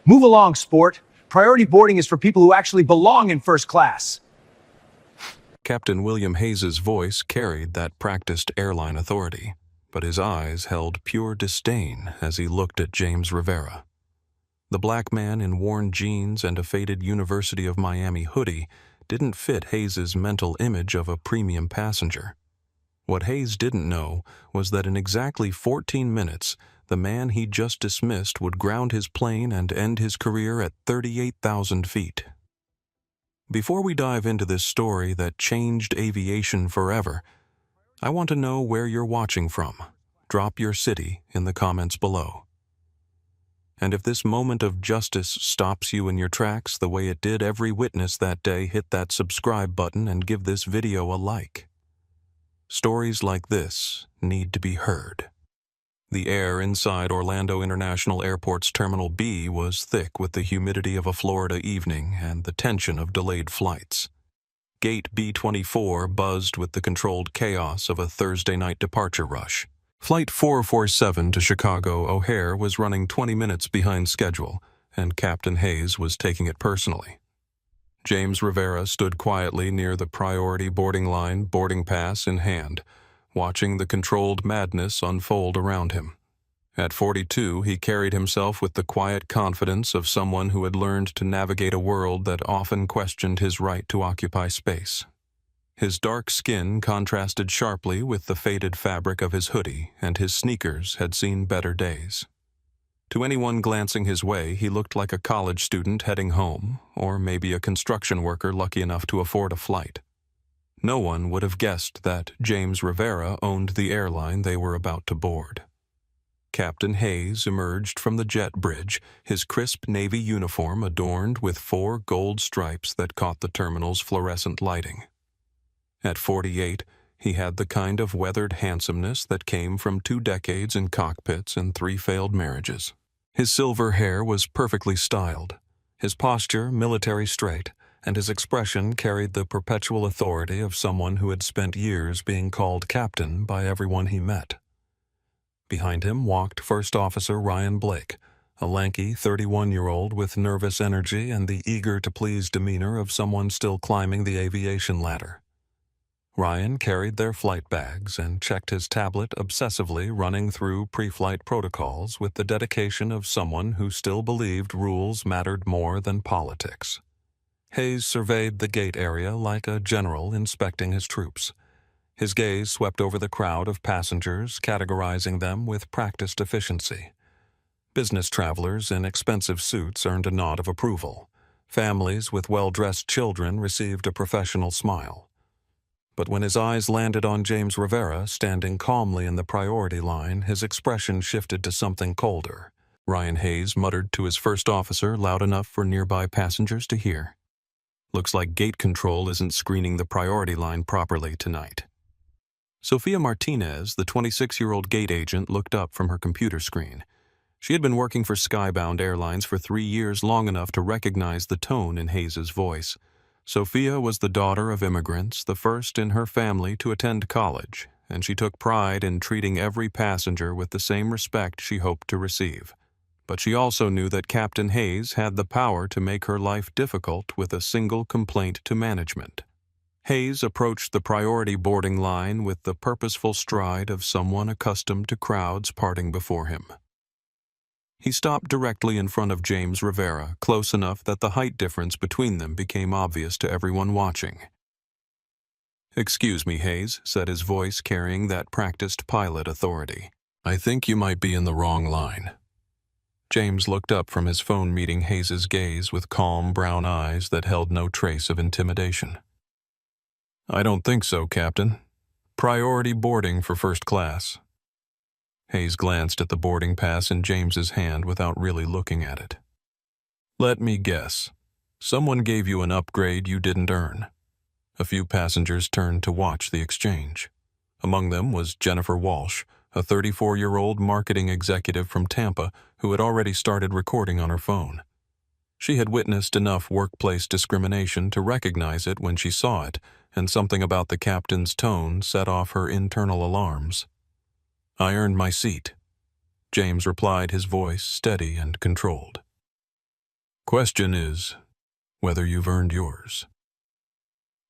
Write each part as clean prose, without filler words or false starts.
Move along, sport. Priority boarding is for people who actually belong in first class. Captain William Hayes's voice carried that practiced airline authority, but his eyes held pure disdain as he looked at James Rivera. The black man in worn jeans and a faded University of Miami hoodie didn't fit Hayes's mental image of a premium passenger. What Hayes didn't know was that in exactly 14 minutes, the man he just dismissed would ground his plane and end his career at 38,000 feet. Before we dive into this story that changed aviation forever, I want to know where you're watching from. Drop your city in the comments below. And if this moment of justice stops you in your tracks the way it did every witness that day, hit that subscribe button and give this video a like. Stories like this need to be heard. The air inside Orlando International Airport's Terminal B was thick with the humidity of a Florida evening and the tension of delayed flights. Gate B-24 buzzed with the controlled chaos of a Thursday night departure rush. Flight 447 to Chicago O'Hare was running 20 minutes behind schedule, and Captain Hayes was taking it personally. James Rivera stood quietly near the priority boarding line, boarding pass in hand, watching the controlled madness unfold around him. At 42, he carried himself with the quiet confidence of someone who had learned to navigate a world that often questioned his right to occupy space. His dark skin contrasted sharply with the faded fabric of his hoodie, and his sneakers had seen better days. To anyone glancing his way, he looked like a college student heading home, or maybe a construction worker lucky enough to afford a flight. No one would have guessed that James Rivera owned the airline they were about to board. Captain Hayes emerged from the jet bridge, his crisp Navy uniform adorned with 4 gold stripes that caught the terminal's fluorescent lighting. At 48, he had the kind of weathered handsomeness that came from 2 decades in cockpits and 3 failed marriages. His silver hair was perfectly styled, his posture military straight, and his expression carried the perpetual authority of someone who had spent years being called captain by everyone he met. Behind him walked First Officer Ryan Blake, a lanky 31-year-old with nervous energy and the eager-to-please demeanor of someone still climbing the aviation ladder. Ryan carried their flight bags and checked his tablet obsessively, running through pre-flight protocols with the dedication of someone who still believed rules mattered more than politics. Hayes surveyed the gate area like a general inspecting his troops. His gaze swept over the crowd of passengers, categorizing them with practiced efficiency. Business travelers in expensive suits earned a nod of approval. Families with well-dressed children received a professional smile. But when his eyes landed on James Rivera, standing calmly in the priority line, his expression shifted to something colder. Ryan Hayes muttered to his first officer loud enough for nearby passengers to hear. "Looks like gate control isn't screening the priority line properly tonight." Sophia Martinez, the 26-year-old gate agent, looked up from her computer screen. She had been working for Skybound Airlines for 3 years, long enough to recognize the tone in Hayes's voice. Sophia was the daughter of immigrants, the first in her family to attend college, and she took pride in treating every passenger with the same respect she hoped to receive. But she also knew that Captain Hayes had the power to make her life difficult with a single complaint to management. Hayes approached the priority boarding line with the purposeful stride of someone accustomed to crowds parting before him. He stopped directly in front of James Rivera, close enough that the height difference between them became obvious to everyone watching. "Excuse me, Hayes," said his voice carrying that practiced pilot authority. "I think you might be in the wrong line." James looked up from his phone, meeting Hayes's gaze with calm brown eyes that held no trace of intimidation. "I don't think so, Captain. Priority boarding for first class." Hayes glanced at the boarding pass in James's hand without really looking at it. "Let me guess. Someone gave you an upgrade you didn't earn." A few passengers turned to watch the exchange. Among them was Jennifer Walsh, a 34-year-old marketing executive from Tampa who had already started recording on her phone. She had witnessed enough workplace discrimination to recognize it when she saw it, and something about the captain's tone set off her internal alarms. "I earned my seat," James replied, his voice steady and controlled. question is whether you've earned yours."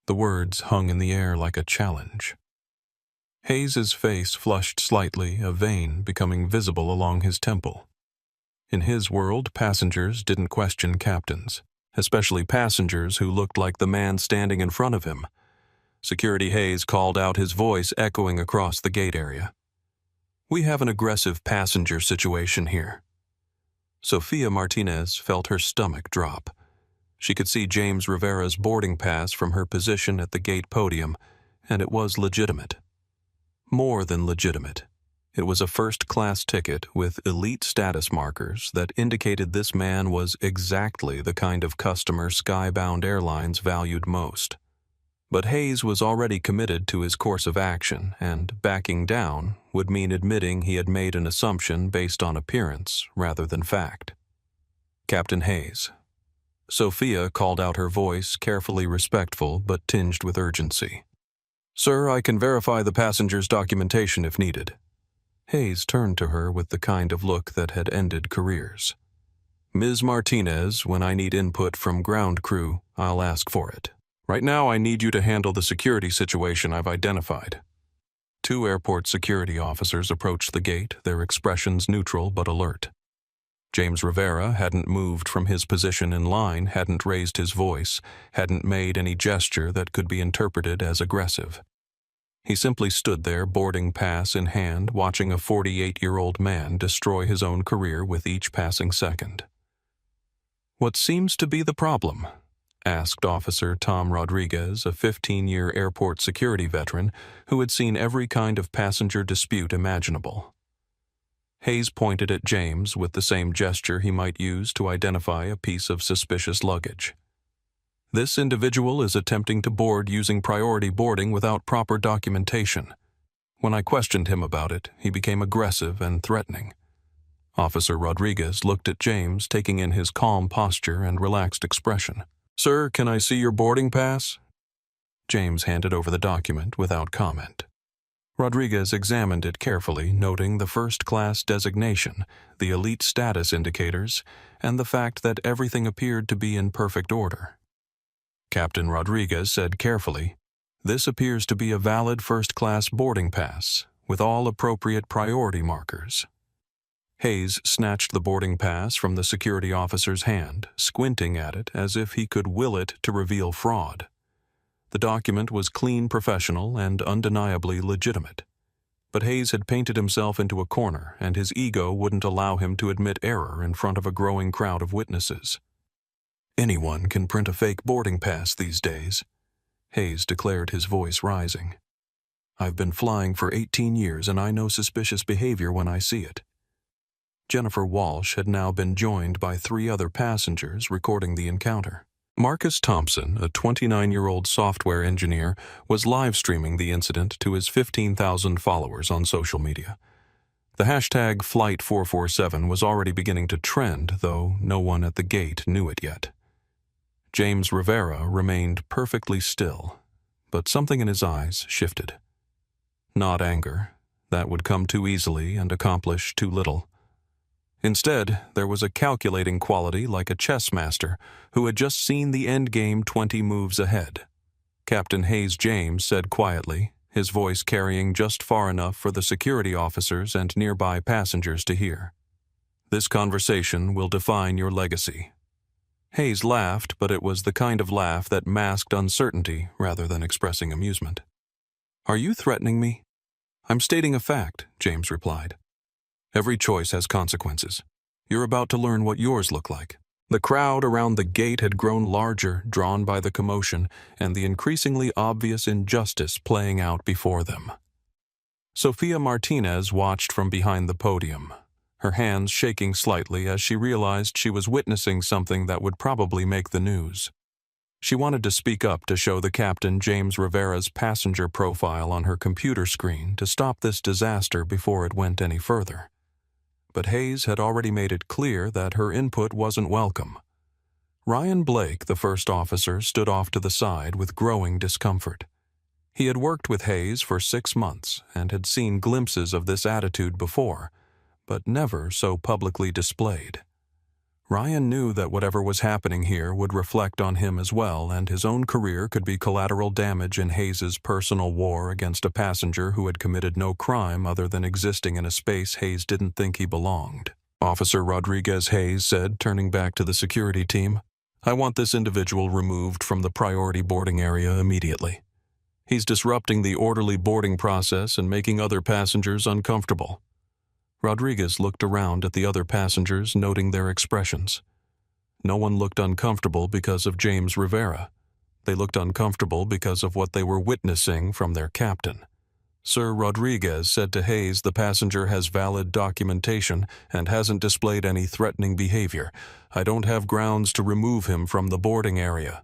The words hung in the air like a challenge. Hayes's face flushed slightly, a vein becoming visible along his temple. In his world, passengers didn't question captains, especially passengers who looked like the man standing in front of him. Security Hayes called out, his voice echoing across the gate area. "We have an aggressive passenger situation here." Sophia Martinez felt her stomach drop. She could see James Rivera's boarding pass from her position at the gate podium, and it was legitimate. More than legitimate. It was a first-class ticket with elite status markers that indicated this man was exactly the kind of customer Skybound Airlines valued most. But Hayes was already committed to his course of action, and backing down would mean admitting he had made an assumption based on appearance rather than fact. "Captain Hayes." Sophia called out, her voice carefully respectful but tinged with urgency. "Sir, I can verify the passenger's documentation if needed." Hayes turned to her with the kind of look that had ended careers. "Ms. Martinez, when I need input from ground crew, I'll ask for it. Right now, I need you to handle the security situation I've identified." Two airport security officers approached the gate, their expressions neutral but alert. James Rivera hadn't moved from his position in line, hadn't raised his voice, hadn't made any gesture that could be interpreted as aggressive. He simply stood there, boarding pass in hand, watching a 48-year-old man destroy his own career with each passing second. "What seems to be the problem?" asked Officer Tom Rodriguez, a 15-year airport security veteran who had seen every kind of passenger dispute imaginable. Hayes pointed at James with the same gesture he might use to identify a piece of suspicious luggage. "This individual is attempting to board using priority boarding without proper documentation. When I questioned him about it, he became aggressive and threatening." Officer Rodriguez looked at James, taking in his calm posture and relaxed expression. "Sir, can I see your boarding pass?" James handed over the document without comment. Rodriguez examined it carefully, noting the first-class designation, the elite status indicators, and the fact that everything appeared to be in perfect order. Captain Rodriguez said carefully, "This appears to be a valid first-class boarding pass, with all appropriate priority markers." Hayes snatched the boarding pass from the security officer's hand, squinting at it as if he could will it to reveal fraud. The document was clean, professional, and undeniably legitimate. But Hayes had painted himself into a corner, and his ego wouldn't allow him to admit error in front of a growing crowd of witnesses. "Anyone can print a fake boarding pass these days," Hayes declared, his voice rising. "I've been flying for 18 years, and I know suspicious behavior when I see it." Jennifer Walsh had now been joined by 3 other passengers recording the encounter. Marcus Thompson, a 29-year-old software engineer, was live-streaming the incident to his 15,000 followers on social media. The hashtag Flight447 was already beginning to trend, though no one at the gate knew it yet. James Rivera remained perfectly still, but something in his eyes shifted. Not anger. That would come too easily and accomplish too little. Instead, there was a calculating quality like a chess master who had just seen the endgame 20 moves ahead. Captain Hayes James said quietly, his voice carrying just far enough for the security officers and nearby passengers to hear. "This conversation will define your legacy." Hayes laughed, but it was the kind of laugh that masked uncertainty rather than expressing amusement. "Are you threatening me?" "I'm stating a fact," James replied. "Every choice has consequences. You're about to learn what yours look like." The crowd around the gate had grown larger, drawn by the commotion and the increasingly obvious injustice playing out before them. Sophia Martinez watched from behind the podium, her hands shaking slightly as she realized she was witnessing something that would probably make the news. She wanted to speak up to show the captain James Rivera's passenger profile on her computer screen to stop this disaster before it went any further. But Hayes had already made it clear that her input wasn't welcome. Ryan Blake, the first officer, stood off to the side with growing discomfort. He had worked with Hayes for 6 months and had seen glimpses of this attitude before, but never so publicly displayed. Ryan knew that whatever was happening here would reflect on him as well, and his own career could be collateral damage in Hayes' personal war against a passenger who had committed no crime other than existing in a space Hayes didn't think he belonged. Officer Rodriguez Hayes said, turning back to the security team, "I want this individual removed from the priority boarding area immediately. He's disrupting the orderly boarding process and making other passengers uncomfortable." Rodriguez looked around at the other passengers, noting their expressions. No one looked uncomfortable because of James Rivera. They looked uncomfortable because of what they were witnessing from their captain. Sir Rodriguez said to Hayes the passenger has valid documentation and hasn't displayed any threatening behavior. I don't have grounds to remove him from the boarding area.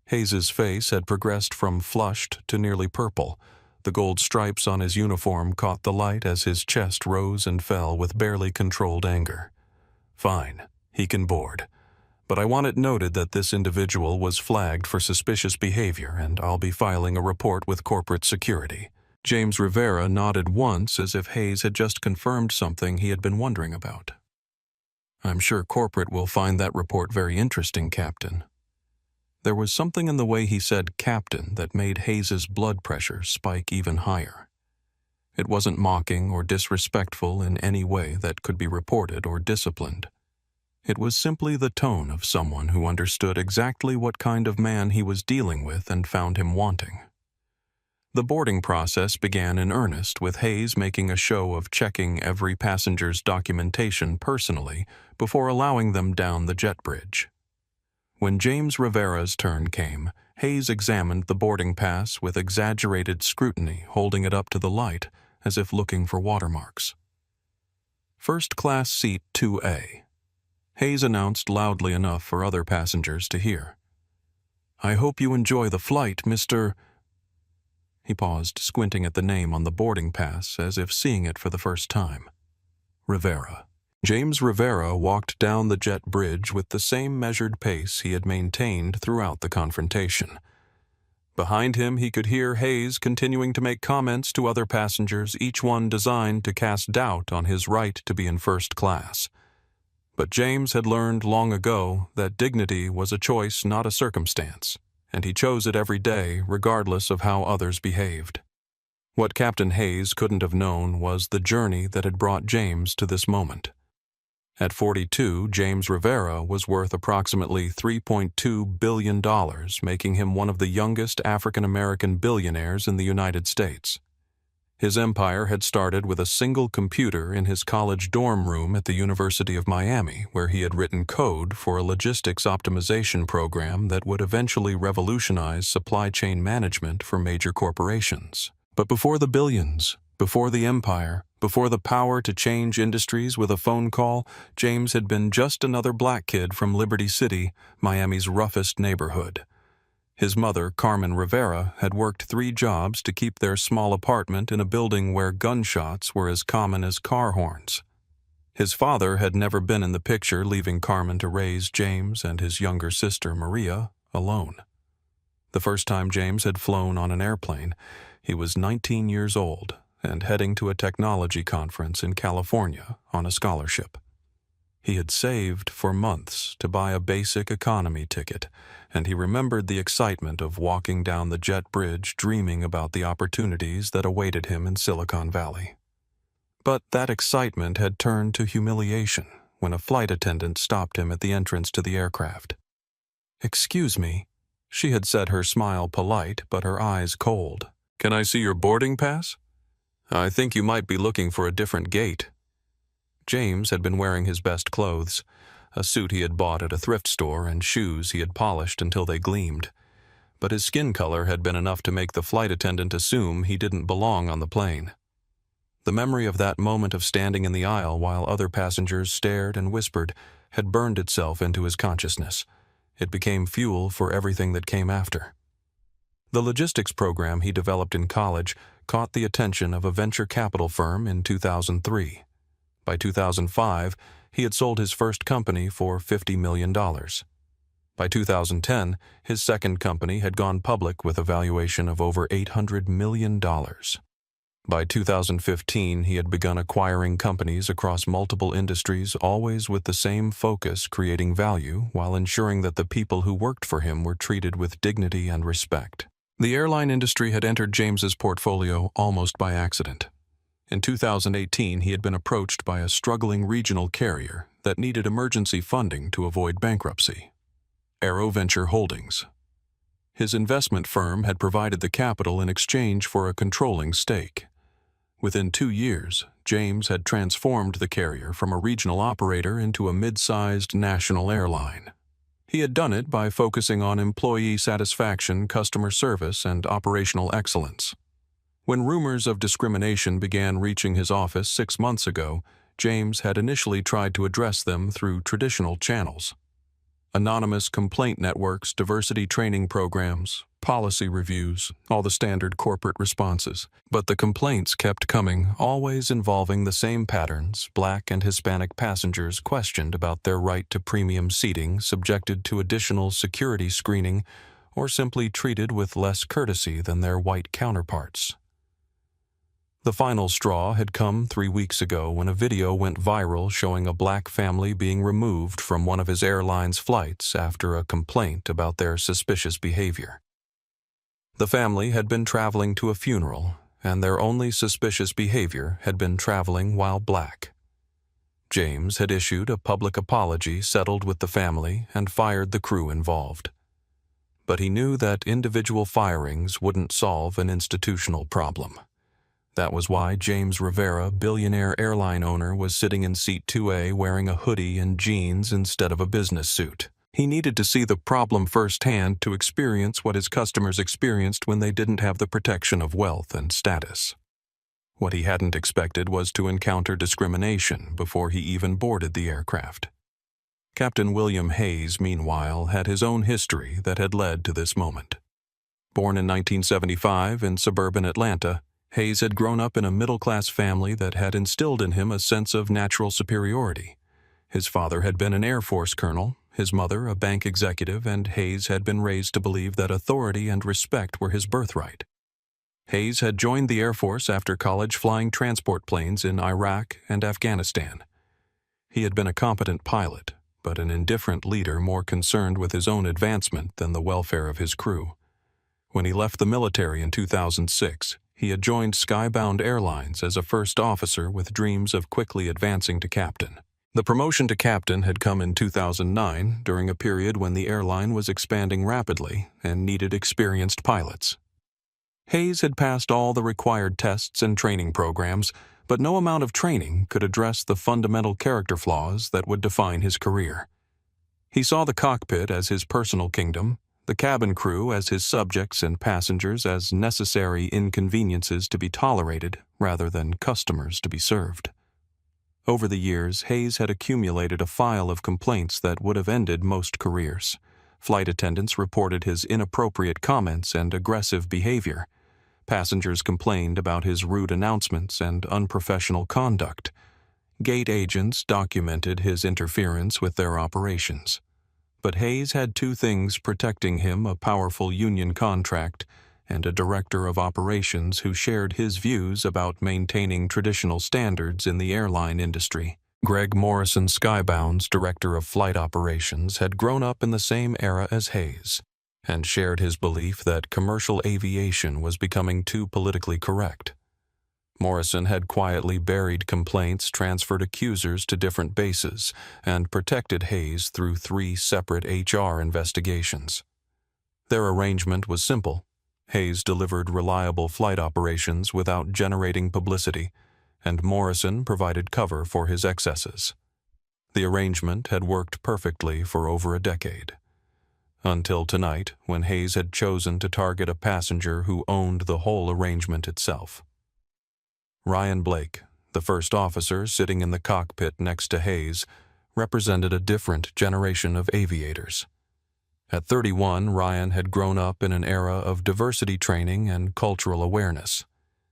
Hayes's face had progressed from flushed to nearly purple. The gold stripes on his uniform caught the light as his chest rose and fell with barely controlled anger. Fine, he can board. But I want it noted that this individual was flagged for suspicious behavior, and I'll be filing a report with corporate security. James Rivera nodded once as if Hayes had just confirmed something he had been wondering about. I'm sure corporate will find that report very interesting, Captain. There was something in the way he said captain that made Hayes's blood pressure spike even higher. It wasn't mocking or disrespectful in any way that could be reported or disciplined. It was simply the tone of someone who understood exactly what kind of man he was dealing with and found him wanting. The boarding process began in earnest, with Hayes making a show of checking every passenger's documentation personally before allowing them down the jet bridge. When James Rivera's turn came, Hayes examined the boarding pass with exaggerated scrutiny, holding it up to the light as if looking for watermarks. First class seat 2A. Hayes announced loudly enough for other passengers to hear. I hope you enjoy the flight, Mr. He paused, squinting at the name on the boarding pass as if seeing it for the first time. Rivera. James Rivera walked down the jet bridge with the same measured pace he had maintained throughout the confrontation. Behind him, he could hear Hayes continuing to make comments to other passengers, each one designed to cast doubt on his right to be in first class. But James had learned long ago that dignity was a choice, not a circumstance, and he chose it every day, regardless of how others behaved. What Captain Hayes couldn't have known was the journey that had brought James to this moment. At 42, James Rivera was worth approximately $3.2 billion, making him one of the youngest African-American billionaires in the United States. His empire had started with a single computer in his college dorm room at the University of Miami, where he had written code for a logistics optimization program that would eventually revolutionize supply chain management for major corporations. But before the billions, before the empire, before the power to change industries with a phone call, James had been just another black kid from Liberty City, Miami's roughest neighborhood. His mother, Carmen Rivera, had worked 3 jobs to keep their small apartment in a building where gunshots were as common as car horns. His father had never been in the picture, leaving Carmen to raise James and his younger sister, Maria, alone. The first time James had flown on an airplane, he was 19 years old and heading to a technology conference in California on a scholarship. He had saved for months to buy a basic economy ticket, and he remembered the excitement of walking down the jet bridge, dreaming about the opportunities that awaited him in Silicon Valley. But that excitement had turned to humiliation when a flight attendant stopped him at the entrance to the aircraft. "Excuse me," she had said, her smile polite but her eyes cold. "Can I see your boarding pass? I think you might be looking for a different gate." James had been wearing his best clothes, a suit he had bought at a thrift store and shoes he had polished until they gleamed. But his skin color had been enough to make the flight attendant assume he didn't belong on the plane. The memory of that moment of standing in the aisle while other passengers stared and whispered had burned itself into his consciousness. It became fuel for everything that came after. The logistics program he developed in college caught the attention of a venture capital firm in 2003. By 2005, he had sold his first company for $50 million. By 2010, his second company had gone public with a valuation of over $800 million. By 2015, he had begun acquiring companies across multiple industries, always with the same focus, creating value while ensuring that the people who worked for him were treated with dignity and respect. The airline industry had entered James's portfolio almost by accident. In 2018, he had been approached by a struggling regional carrier that needed emergency funding to avoid bankruptcy. AeroVenture Holdings. His investment firm had provided the capital in exchange for a controlling stake. Within 2 years, James had transformed the carrier from a regional operator into a mid-sized national airline. He had done it by focusing on employee satisfaction, customer service, and operational excellence. When rumors of discrimination began reaching his office 6 months ago, James had initially tried to address them through traditional channels. Anonymous complaint networks, diversity training programs, policy reviews, all the standard corporate responses. But the complaints kept coming, always involving the same patterns: Black and Hispanic passengers questioned about their right to premium seating, subjected to additional security screening, or simply treated with less courtesy than their white counterparts. The final straw had come 3 weeks ago when a video went viral showing a Black family being removed from one of his airline's flights after a complaint about their suspicious behavior. The family had been traveling to a funeral, and their only suspicious behavior had been traveling while Black. James had issued a public apology, settled with the family, and fired the crew involved. But he knew that individual firings wouldn't solve an institutional problem. That was why James Rivera, billionaire airline owner, was sitting in seat 2A wearing a hoodie and jeans instead of a business suit. He needed to see the problem firsthand to experience what his customers experienced when they didn't have the protection of wealth and status. What he hadn't expected was to encounter discrimination before he even boarded the aircraft. Captain William Hayes, meanwhile, had his own history that had led to this moment. Born in 1975 in suburban Atlanta, Hayes had grown up in a middle-class family that had instilled in him a sense of natural superiority. His father had been an Air Force colonel, his mother a bank executive, and Hayes had been raised to believe that authority and respect were his birthright. Hayes had joined the Air Force after college, flying transport planes in Iraq and Afghanistan. He had been a competent pilot, but an indifferent leader more concerned with his own advancement than the welfare of his crew. When he left the military in 2006, he had joined Skybound Airlines as a first officer with dreams of quickly advancing to captain. The promotion to captain had come in 2009, during a period when the airline was expanding rapidly and needed experienced pilots. Hayes had passed all the required tests and training programs, but no amount of training could address the fundamental character flaws that would define his career. He saw the cockpit as his personal kingdom, the cabin crew as his subjects, and passengers as necessary inconveniences to be tolerated rather than customers to be served. Over the years, Hayes had accumulated a file of complaints that would have ended most careers. Flight attendants reported his inappropriate comments and aggressive behavior. Passengers complained about his rude announcements and unprofessional conduct. Gate agents documented his interference with their operations. But Hayes had 2 things protecting him: a powerful union contract and a director of operations who shared his views about maintaining traditional standards in the airline industry. Greg Morrison, Skybound's director of flight operations, had grown up in the same era as Hayes and shared his belief that commercial aviation was becoming too politically correct. Morrison had quietly buried complaints, transferred accusers to different bases, and protected Hayes through 3 separate HR investigations. Their arrangement was simple. Hayes delivered reliable flight operations without generating publicity, and Morrison provided cover for his excesses. The arrangement had worked perfectly for over a decade. Until tonight, when Hayes had chosen to target a passenger who owned the whole arrangement itself. Ryan Blake, the first officer sitting in the cockpit next to Hayes, represented a different generation of aviators. At 31, Ryan had grown up in an era of diversity training and cultural awareness.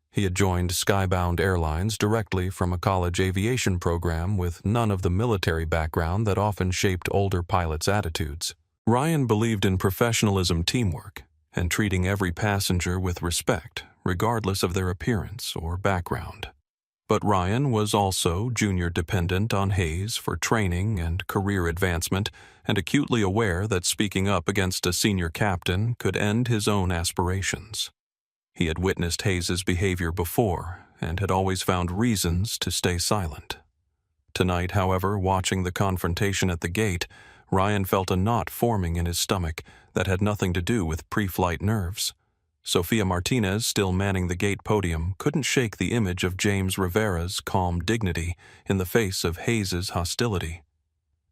He had joined Skybound Airlines directly from a college aviation program with none of the military background that often shaped older pilots' attitudes. Ryan believed in professionalism, teamwork, and treating every passenger with respect regardless of their appearance or background. But Ryan was also junior dependent on Hayes for training and career advancement, and acutely aware that speaking up against a senior captain could end his own aspirations. He had witnessed Hayes's behavior before and had always found reasons to stay silent. Tonight, however, watching the confrontation at the gate, Ryan felt a knot forming in his stomach that had nothing to do with pre-flight nerves. Sofia Martinez, still manning the gate podium, couldn't shake the image of James Rivera's calm dignity in the face of Hayes's hostility.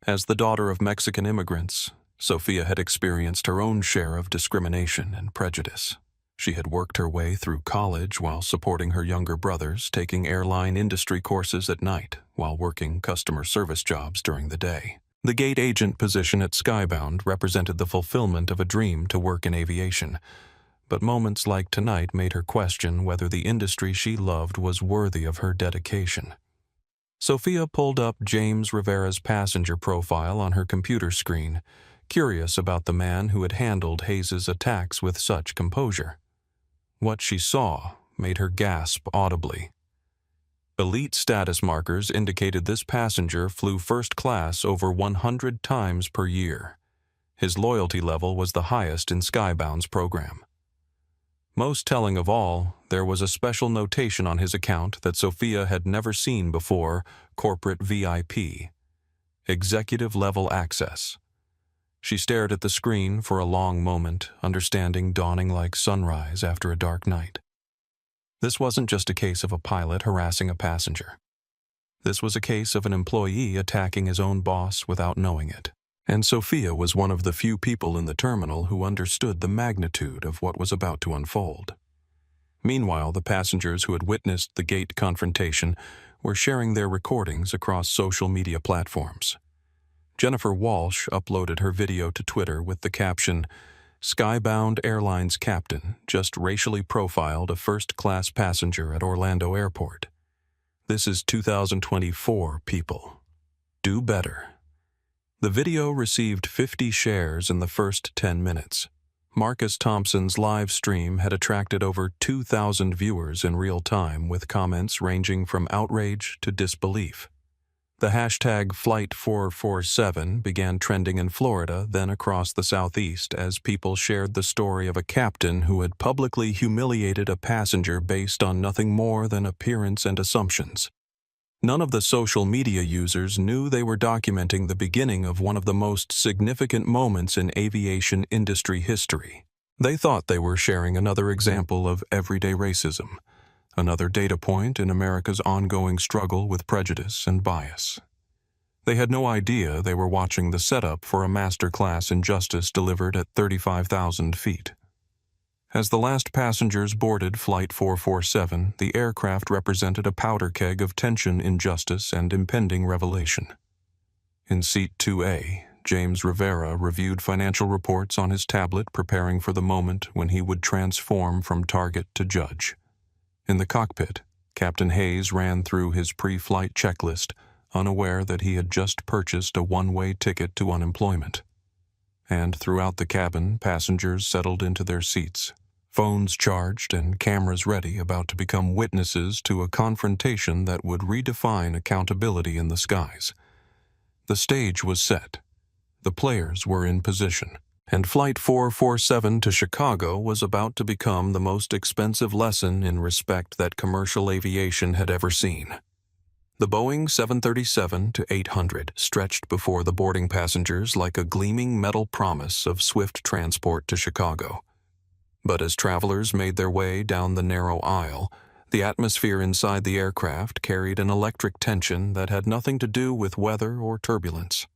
As the daughter of Mexican immigrants, Sofia had experienced her own share of discrimination and prejudice. She had worked her way through college while supporting her younger brothers, taking airline industry courses at night while working customer service jobs during the day. The gate agent position at Skybound represented the fulfillment of a dream to work in aviation, but moments like tonight made her question whether the industry she loved was worthy of her dedication. Sofia pulled up James Rivera's passenger profile on her computer screen, curious about the man who had handled Hayes's attacks with such composure. What she saw made her gasp audibly. Elite status markers indicated this passenger flew first class over 100 times per year. His loyalty level was the highest in Skybound's program. Most telling of all, there was a special notation on his account that Sofia had never seen before: corporate VIP, executive level access. She stared at the screen for a long moment, understanding dawning like sunrise after a dark night. This wasn't just a case of a pilot harassing a passenger. This was a case of an employee attacking his own boss without knowing it. And Sofia was one of the few people in the terminal who understood the magnitude of what was about to unfold. Meanwhile, the passengers who had witnessed the gate confrontation were sharing their recordings across social media platforms. Jennifer Walsh uploaded her video to Twitter with the caption, "Skybound Airlines captain just racially profiled a first-class passenger at Orlando Airport. This is 2024, people. Do better." The video received 50 shares in the first 10 minutes. Marcus Thompson's live stream had attracted over 2,000 viewers in real time, with comments ranging from outrage to disbelief. The hashtag Flight447 began trending in Florida, then across the Southeast, as people shared the story of a captain who had publicly humiliated a passenger based on nothing more than appearance and assumptions. None of the social media users knew they were documenting the beginning of one of the most significant moments in aviation industry history. They thought they were sharing another example of everyday racism, another data point in America's ongoing struggle with prejudice and bias. They had no idea they were watching the setup for a masterclass in justice delivered at 35,000 feet. As the last passengers boarded Flight 447, the aircraft represented a powder keg of tension, injustice, and impending revelation. In Seat 2A, James Rivera reviewed financial reports on his tablet, preparing for the moment when he would transform from target to judge. In the cockpit, Captain Hayes ran through his pre-flight checklist, unaware that he had just purchased a one-way ticket to unemployment. And throughout the cabin, passengers settled into their seats, phones charged and cameras ready, about to become witnesses to a confrontation that would redefine accountability in the skies. The stage was set. The players were in position, and Flight 447 to Chicago was about to become the most expensive lesson in respect that commercial aviation had ever seen. The Boeing 737-800 stretched before the boarding passengers like a gleaming metal promise of swift transport to Chicago. But as travelers made their way down the narrow aisle, the atmosphere inside the aircraft carried an electric tension that had nothing to do with weather or turbulence.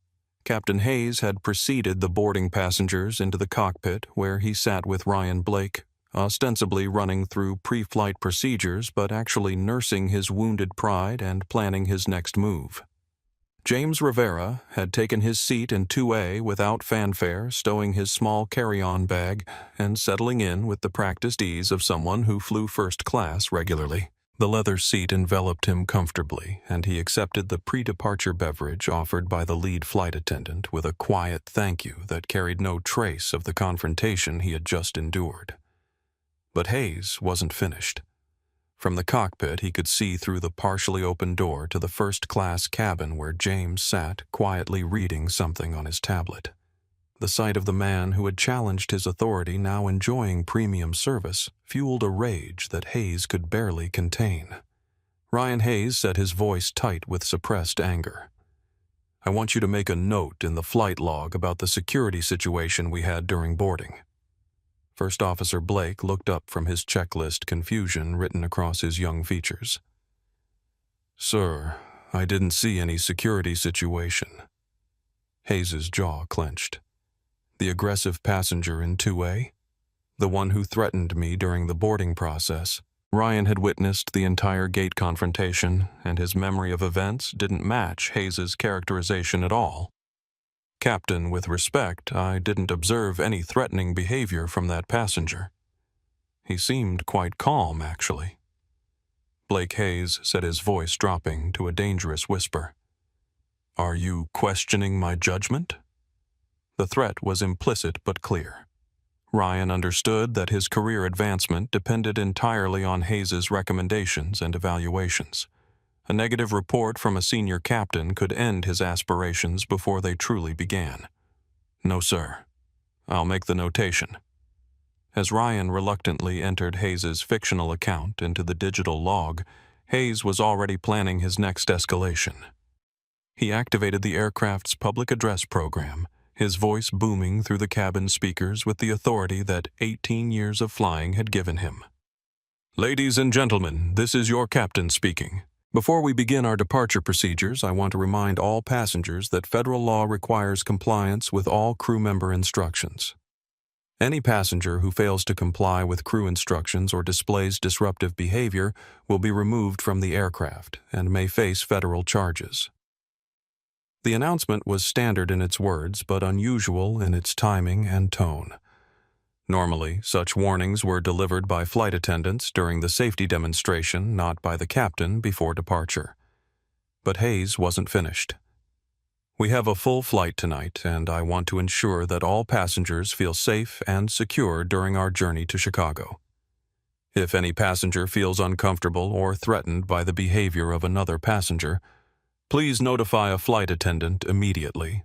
Captain Hayes had preceded the boarding passengers into the cockpit, where he sat with Ryan Blake, ostensibly running through pre-flight procedures but actually nursing his wounded pride and planning his next move. James Rivera had taken his seat in 2A without fanfare, stowing his small carry-on bag and settling in with the practiced ease of someone who flew first class regularly. The leather seat enveloped him comfortably, and he accepted the pre-departure beverage offered by the lead flight attendant with a quiet thank you that carried no trace of the confrontation he had just endured. But Hayes wasn't finished. From the cockpit, he could see through the partially open door to the first-class cabin where James sat quietly reading something on his tablet. The sight of the man who had challenged his authority now enjoying premium service fueled a rage that Hayes could barely contain. Ryan Hayes set his voice tight with suppressed anger. "I want you to make a note in the flight log about the security situation we had during boarding." First Officer Blake looked up from his checklist, confusion written across his young features. "Sir, I didn't see any security situation." Hayes's jaw clenched. "The aggressive passenger in 2A? The one who threatened me during the boarding process?" Ryan had witnessed the entire gate confrontation, and his memory of events didn't match Hayes's characterization at all. "Captain, with respect, I didn't observe any threatening behavior from that passenger. He seemed quite calm, actually." Blake Hayes said, his voice dropping to a dangerous whisper. "Are you questioning my judgment?" The threat was implicit but clear. Ryan understood that his career advancement depended entirely on Hayes's recommendations and evaluations. A negative report from a senior captain could end his aspirations before they truly began. "No, sir. I'll make the notation." As Ryan reluctantly entered Hayes's fictional account into the digital log, Hayes was already planning his next escalation. He activated the aircraft's public address program, his voice booming through the cabin speakers with the authority that 18 years of flying had given him. "Ladies and gentlemen, this is your captain speaking. Before we begin our departure procedures, I want to remind all passengers that federal law requires compliance with all crew member instructions. Any passenger who fails to comply with crew instructions or displays disruptive behavior will be removed from the aircraft and may face federal charges." The announcement was standard in its words, but unusual in its timing and tone. Normally, such warnings were delivered by flight attendants during the safety demonstration, not by the captain before departure. But Hayes wasn't finished. "We have a full flight tonight, and I want to ensure that all passengers feel safe and secure during our journey to Chicago. If any passenger feels uncomfortable or threatened by the behavior of another passenger, please notify a flight attendant immediately."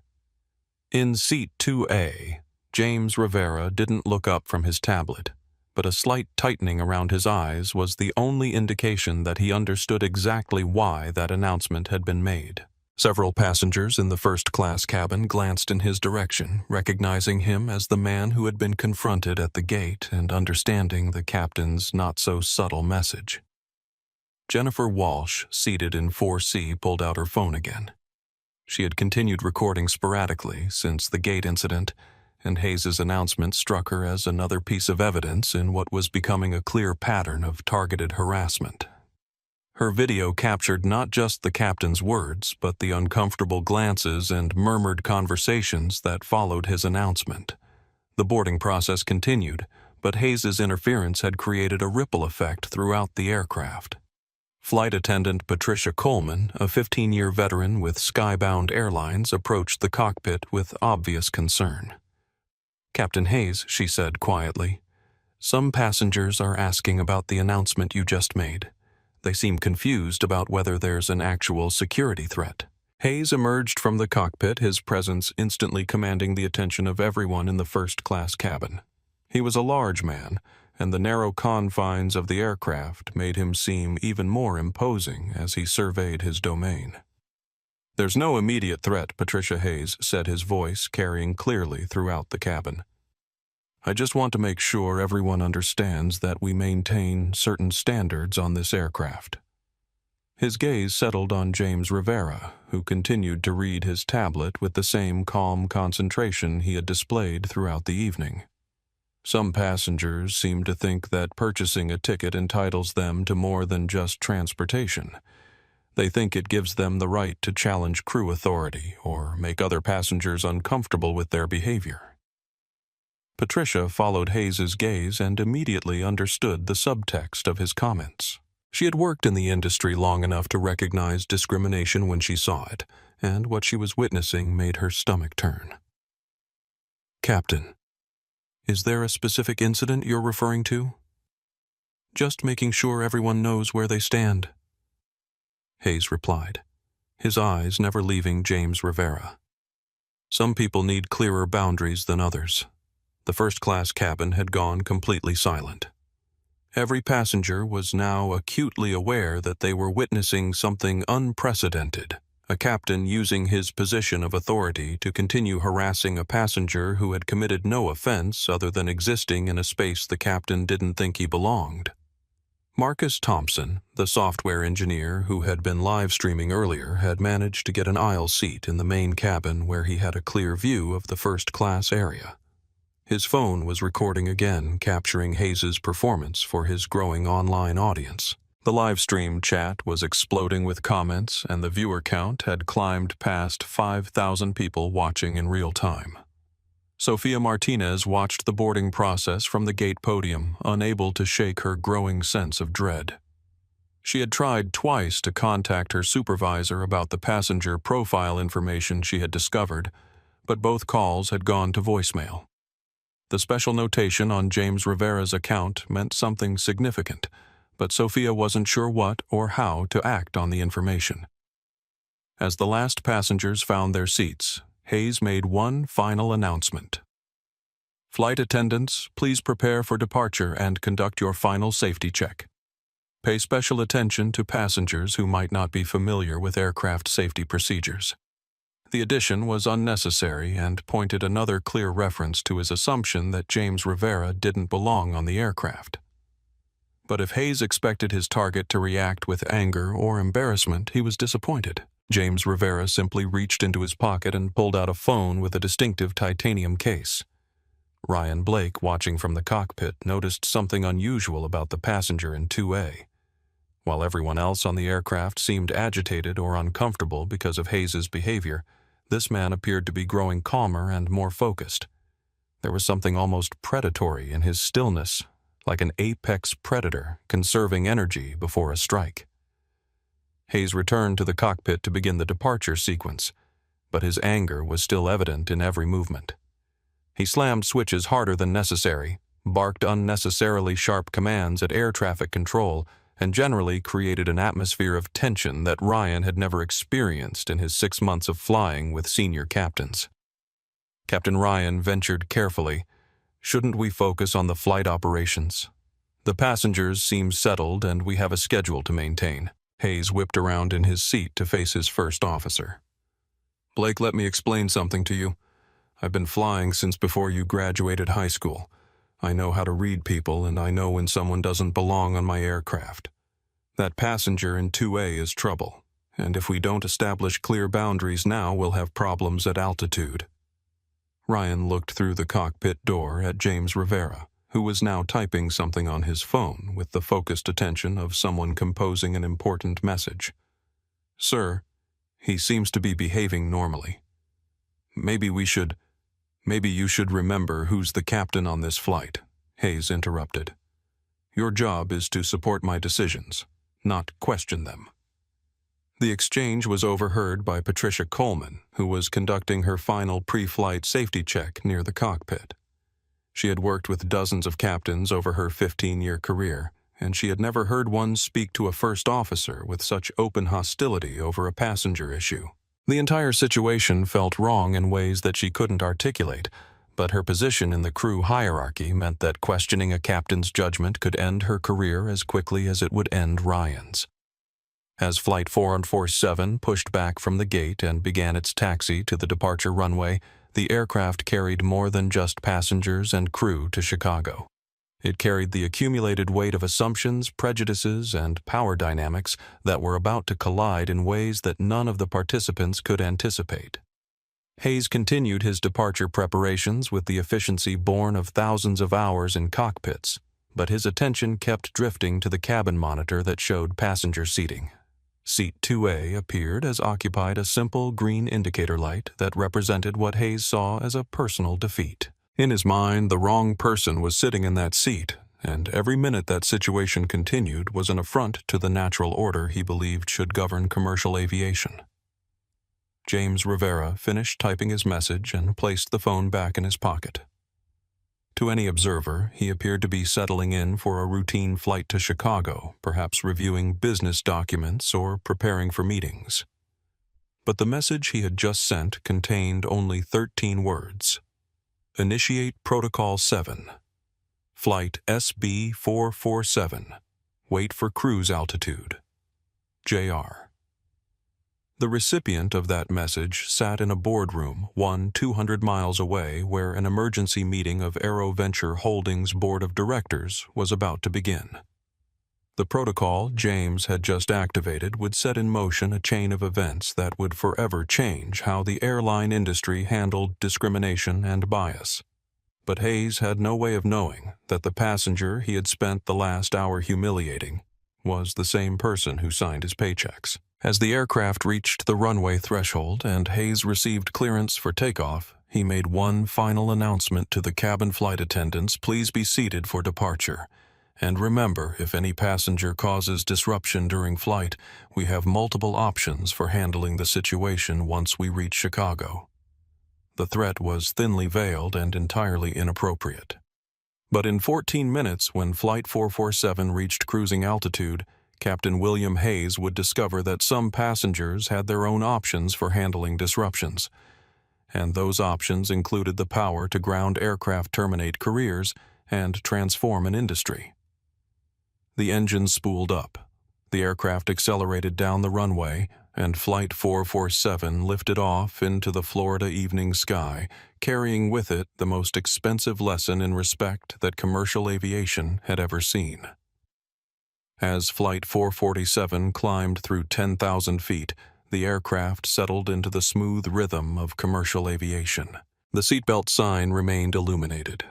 In seat 2A, James Rivera didn't look up from his tablet, but a slight tightening around his eyes was the only indication that he understood exactly why that announcement had been made. Several passengers in the first-class cabin glanced in his direction, recognizing him as the man who had been confronted at the gate and understanding the captain's not-so-subtle message. Jennifer Walsh, seated in 4C, pulled out her phone again. She had continued recording sporadically since the gate incident, and Hayes's announcement struck her as another piece of evidence in what was becoming a clear pattern of targeted harassment. Her video captured not just the captain's words, but the uncomfortable glances and murmured conversations that followed his announcement. The boarding process continued, but Hayes's interference had created a ripple effect throughout the aircraft. Flight attendant Patricia Coleman, a 15-year veteran with Skybound Airlines, approached the cockpit with obvious concern. "Captain Hayes," she said quietly, "some passengers are asking about the announcement you just made. They seem confused about whether there's an actual security threat." Hayes emerged from the cockpit, his presence instantly commanding the attention of everyone in the first-class cabin. He was a large man, and the narrow confines of the aircraft made him seem even more imposing as he surveyed his domain. "There's no immediate threat," Patricia Hayes said, his voice carrying clearly throughout the cabin. "I just want to make sure everyone understands that we maintain certain standards on this aircraft." His gaze settled on James Rivera, who continued to read his tablet with the same calm concentration he had displayed throughout the evening. "Some passengers seem to think that purchasing a ticket entitles them to more than just transportation. They think it gives them the right to challenge crew authority or make other passengers uncomfortable with their behavior." Patricia followed Hayes's gaze and immediately understood the subtext of his comments. She had worked in the industry long enough to recognize discrimination when she saw it, and what she was witnessing made her stomach turn. "Captain, is there a specific incident you're referring to?" Just making sure everyone knows where they stand. Hayes replied, his eyes never leaving James Rivera. Some people need clearer boundaries than others. The first-class cabin had gone completely silent. Every passenger was now acutely aware that they were witnessing something unprecedented, a captain using his position of authority to continue harassing a passenger who had committed no offense other than existing in a space the captain didn't think he belonged. Marcus Thompson, the software engineer who had been live streaming earlier, had managed to get an aisle seat in the main cabin where he had a clear view of the first-class area. His phone was recording again, capturing Hayes' performance for his growing online audience. The live stream chat was exploding with comments, and the viewer count had climbed past 5,000 people watching in real time. Sofia Martinez watched the boarding process from the gate podium, unable to shake her growing sense of dread. She had tried twice to contact her supervisor about the passenger profile information she had discovered, but both calls had gone to voicemail. The special notation on James Rivera's account meant something significant, but Sofia wasn't sure what or how to act on the information. As the last passengers found their seats, Hayes made one final announcement. Flight attendants, please prepare for departure and conduct your final safety check. Pay special attention to passengers who might not be familiar with aircraft safety procedures. The addition was unnecessary and pointed another clear reference to his assumption that James Rivera didn't belong on the aircraft. But if Hayes expected his target to react with anger or embarrassment, he was disappointed. James Rivera simply reached into his pocket and pulled out a phone with a distinctive titanium case. Ryan Blake, watching from the cockpit, noticed something unusual about the passenger in 2A. While everyone else on the aircraft seemed agitated or uncomfortable because of Hayes' behavior, this man appeared to be growing calmer and more focused. There was something almost predatory in his stillness, like an apex predator conserving energy before a strike. Hayes returned to the cockpit to begin the departure sequence, but his anger was still evident in every movement. He slammed switches harder than necessary, barked unnecessarily sharp commands at air traffic control, and generally created an atmosphere of tension that Ryan had never experienced in his 6 months of flying with senior captains. Captain Ryan ventured carefully, "Shouldn't we focus on the flight operations? The passengers seem settled and we have a schedule to maintain." Hayes whipped around in his seat to face his first officer. "Blake, let me explain something to you. I've been flying since before you graduated high school. I know how to read people, and I know when someone doesn't belong on my aircraft. That passenger in 2A is trouble, and if we don't establish clear boundaries now, we'll have problems at altitude." Ryan looked through the cockpit door at James Rivera, who was now typing something on his phone with the focused attention of someone composing an important message. "Sir, he seems to be behaving normally. Maybe you should remember who's the captain on this flight," Hayes interrupted. "Your job is to support my decisions, not question them." The exchange was overheard by Patricia Coleman, who was conducting her final pre-flight safety check near the cockpit. She had worked with dozens of captains over her 15-year career, and she had never heard one speak to a first officer with such open hostility over a passenger issue. The entire situation felt wrong in ways that she couldn't articulate, but her position in the crew hierarchy meant that questioning a captain's judgment could end her career as quickly as it would end Ryan's. As Flight 447 pushed back from the gate and began its taxi to the departure runway, the aircraft carried more than just passengers and crew to Chicago. It carried the accumulated weight of assumptions, prejudices, and power dynamics that were about to collide in ways that none of the participants could anticipate. Hayes continued his departure preparations with the efficiency born of thousands of hours in cockpits, but his attention kept drifting to the cabin monitor that showed passenger seating. Seat 2A appeared as occupied a simple green indicator light that represented what Hayes saw as a personal defeat. In his mind, the wrong person was sitting in that seat, and every minute that situation continued was an affront to the natural order he believed should govern commercial aviation. James Rivera finished typing his message and placed the phone back in his pocket. To any observer, he appeared to be settling in for a routine flight to Chicago, perhaps reviewing business documents or preparing for meetings. But the message he had just sent contained only 13 words. Initiate Protocol 7. Flight SB447. Wait for cruise altitude. JR. The recipient of that message sat in a boardroom 200 miles away where an emergency meeting of AeroVenture Holdings Board of Directors was about to begin. The protocol James had just activated would set in motion a chain of events that would forever change how the airline industry handled discrimination and bias. But Hayes had no way of knowing that the passenger he had spent the last hour humiliating was the same person who signed his paychecks. As the aircraft reached the runway threshold and Hayes received clearance for takeoff, he made one final announcement to the cabin flight attendants: please be seated for departure. And remember, if any passenger causes disruption during flight, we have multiple options for handling the situation once we reach Chicago. The threat was thinly veiled and entirely inappropriate. But in 14 minutes, when Flight 447 reached cruising altitude, Captain William Hayes would discover that some passengers had their own options for handling disruptions. And those options included the power to ground aircraft, terminate careers, and transform an industry. The engines spooled up. The aircraft accelerated down the runway, and Flight 447 lifted off into the Florida evening sky, carrying with it the most expensive lesson in respect that commercial aviation had ever seen. As Flight 447 climbed through 10,000 feet, the aircraft settled into the smooth rhythm of commercial aviation. The seatbelt sign remained illuminated.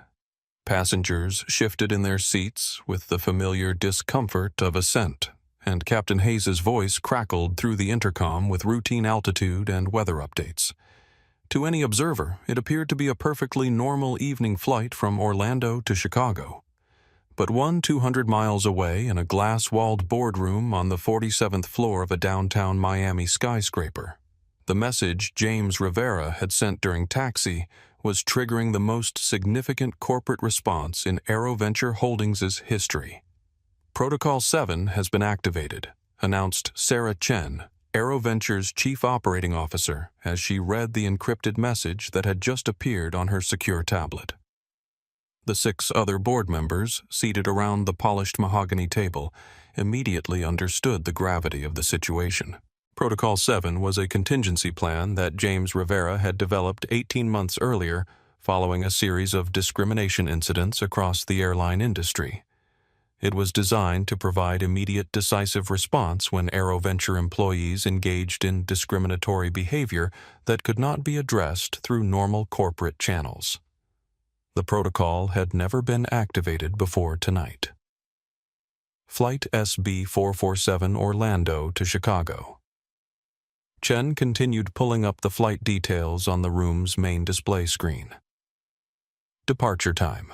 Passengers shifted in their seats with the familiar discomfort of ascent, and Captain Hayes's voice crackled through the intercom with routine altitude and weather updates. To any observer, it appeared to be a perfectly normal evening flight from Orlando to Chicago. But 200 miles away in a glass-walled boardroom on the 47th floor of a downtown Miami skyscraper, the message James Rivera had sent during taxi was triggering the most significant corporate response in AeroVenture Holdings' history. Protocol 7 has been activated, announced Sarah Chen, AeroVenture's Chief Operating Officer, as she read the encrypted message that had just appeared on her secure tablet. The 6 other board members, seated around the polished mahogany table, immediately understood the gravity of the situation. Protocol 7 was a contingency plan that James Rivera had developed 18 months earlier following a series of discrimination incidents across the airline industry. It was designed to provide immediate, decisive response when AeroVenture employees engaged in discriminatory behavior that could not be addressed through normal corporate channels. The protocol had never been activated before tonight. Flight SB447 Orlando to Chicago. Chen continued pulling up the flight details on the room's main display screen. Departure time,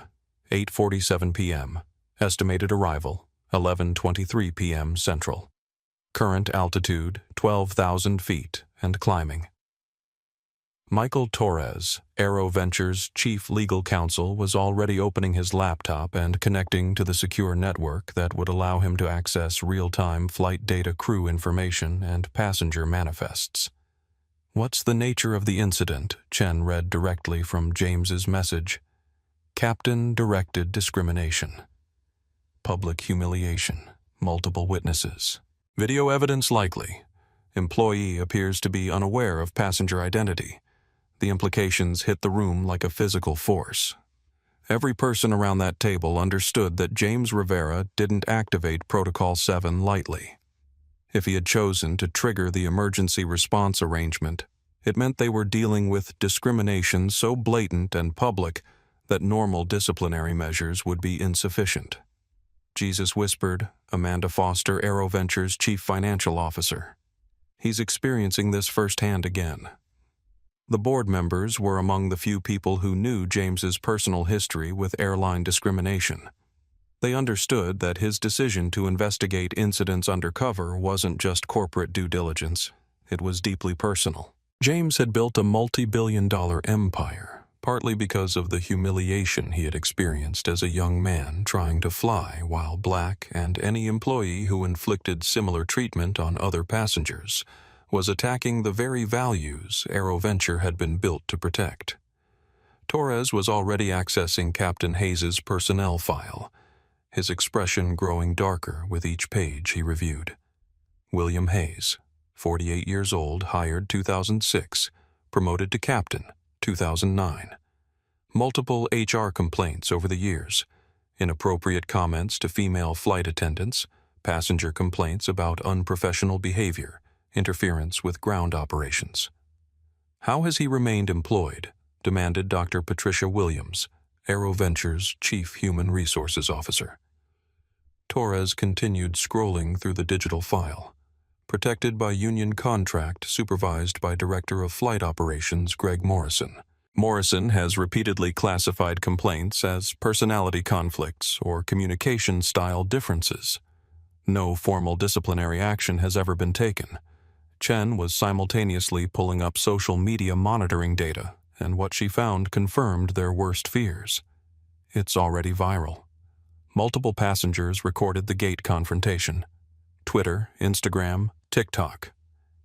8:47 p.m. Estimated arrival, 11:23 p.m. Central. Current altitude, 12,000 feet and climbing. Michael Torres, AeroVenture's chief legal counsel, was already opening his laptop and connecting to the secure network that would allow him to access real-time flight data, crew information, and passenger manifests. "What's the nature of the incident?" Chen read directly from James's message. "Captain-directed discrimination. Public humiliation. Multiple witnesses. Video evidence likely. Employee appears to be unaware of passenger identity. The implications hit the room like a physical force. Every person around that table understood that James Rivera didn't activate Protocol 7 lightly. If he had chosen to trigger the emergency response arrangement, it meant they were dealing with discrimination so blatant and public that normal disciplinary measures would be insufficient. Jesus whispered, Amanda Foster, AeroVenture's chief financial officer. He's experiencing this firsthand again. The board members were among the few people who knew James's personal history with airline discrimination. They understood that his decision to investigate incidents undercover wasn't just corporate due diligence. It was deeply personal. James had built a multi-billion-dollar empire, partly because of the humiliation he had experienced as a young man trying to fly while black, and any employee who inflicted similar treatment on other passengers was attacking the very values AeroVenture had been built to protect. Torres was already accessing Captain Hayes' personnel file, his expression growing darker with each page he reviewed. William Hayes, 48 years old, hired 2006, promoted to captain, 2009. Multiple HR complaints over the years, inappropriate comments to female flight attendants, passenger complaints about unprofessional behavior, interference with ground operations. How has he remained employed? Demanded Dr. Patricia Williams, AeroVenture's Chief Human Resources Officer. Torres continued scrolling through the digital file, protected by union contract supervised by Director of Flight Operations Greg Morrison. Morrison has repeatedly classified complaints as personality conflicts or communication style differences. No formal disciplinary action has ever been taken. Chen was simultaneously pulling up social media monitoring data, and what she found confirmed their worst fears. It's already viral. Multiple passengers recorded the gate confrontation. Twitter, Instagram, TikTok.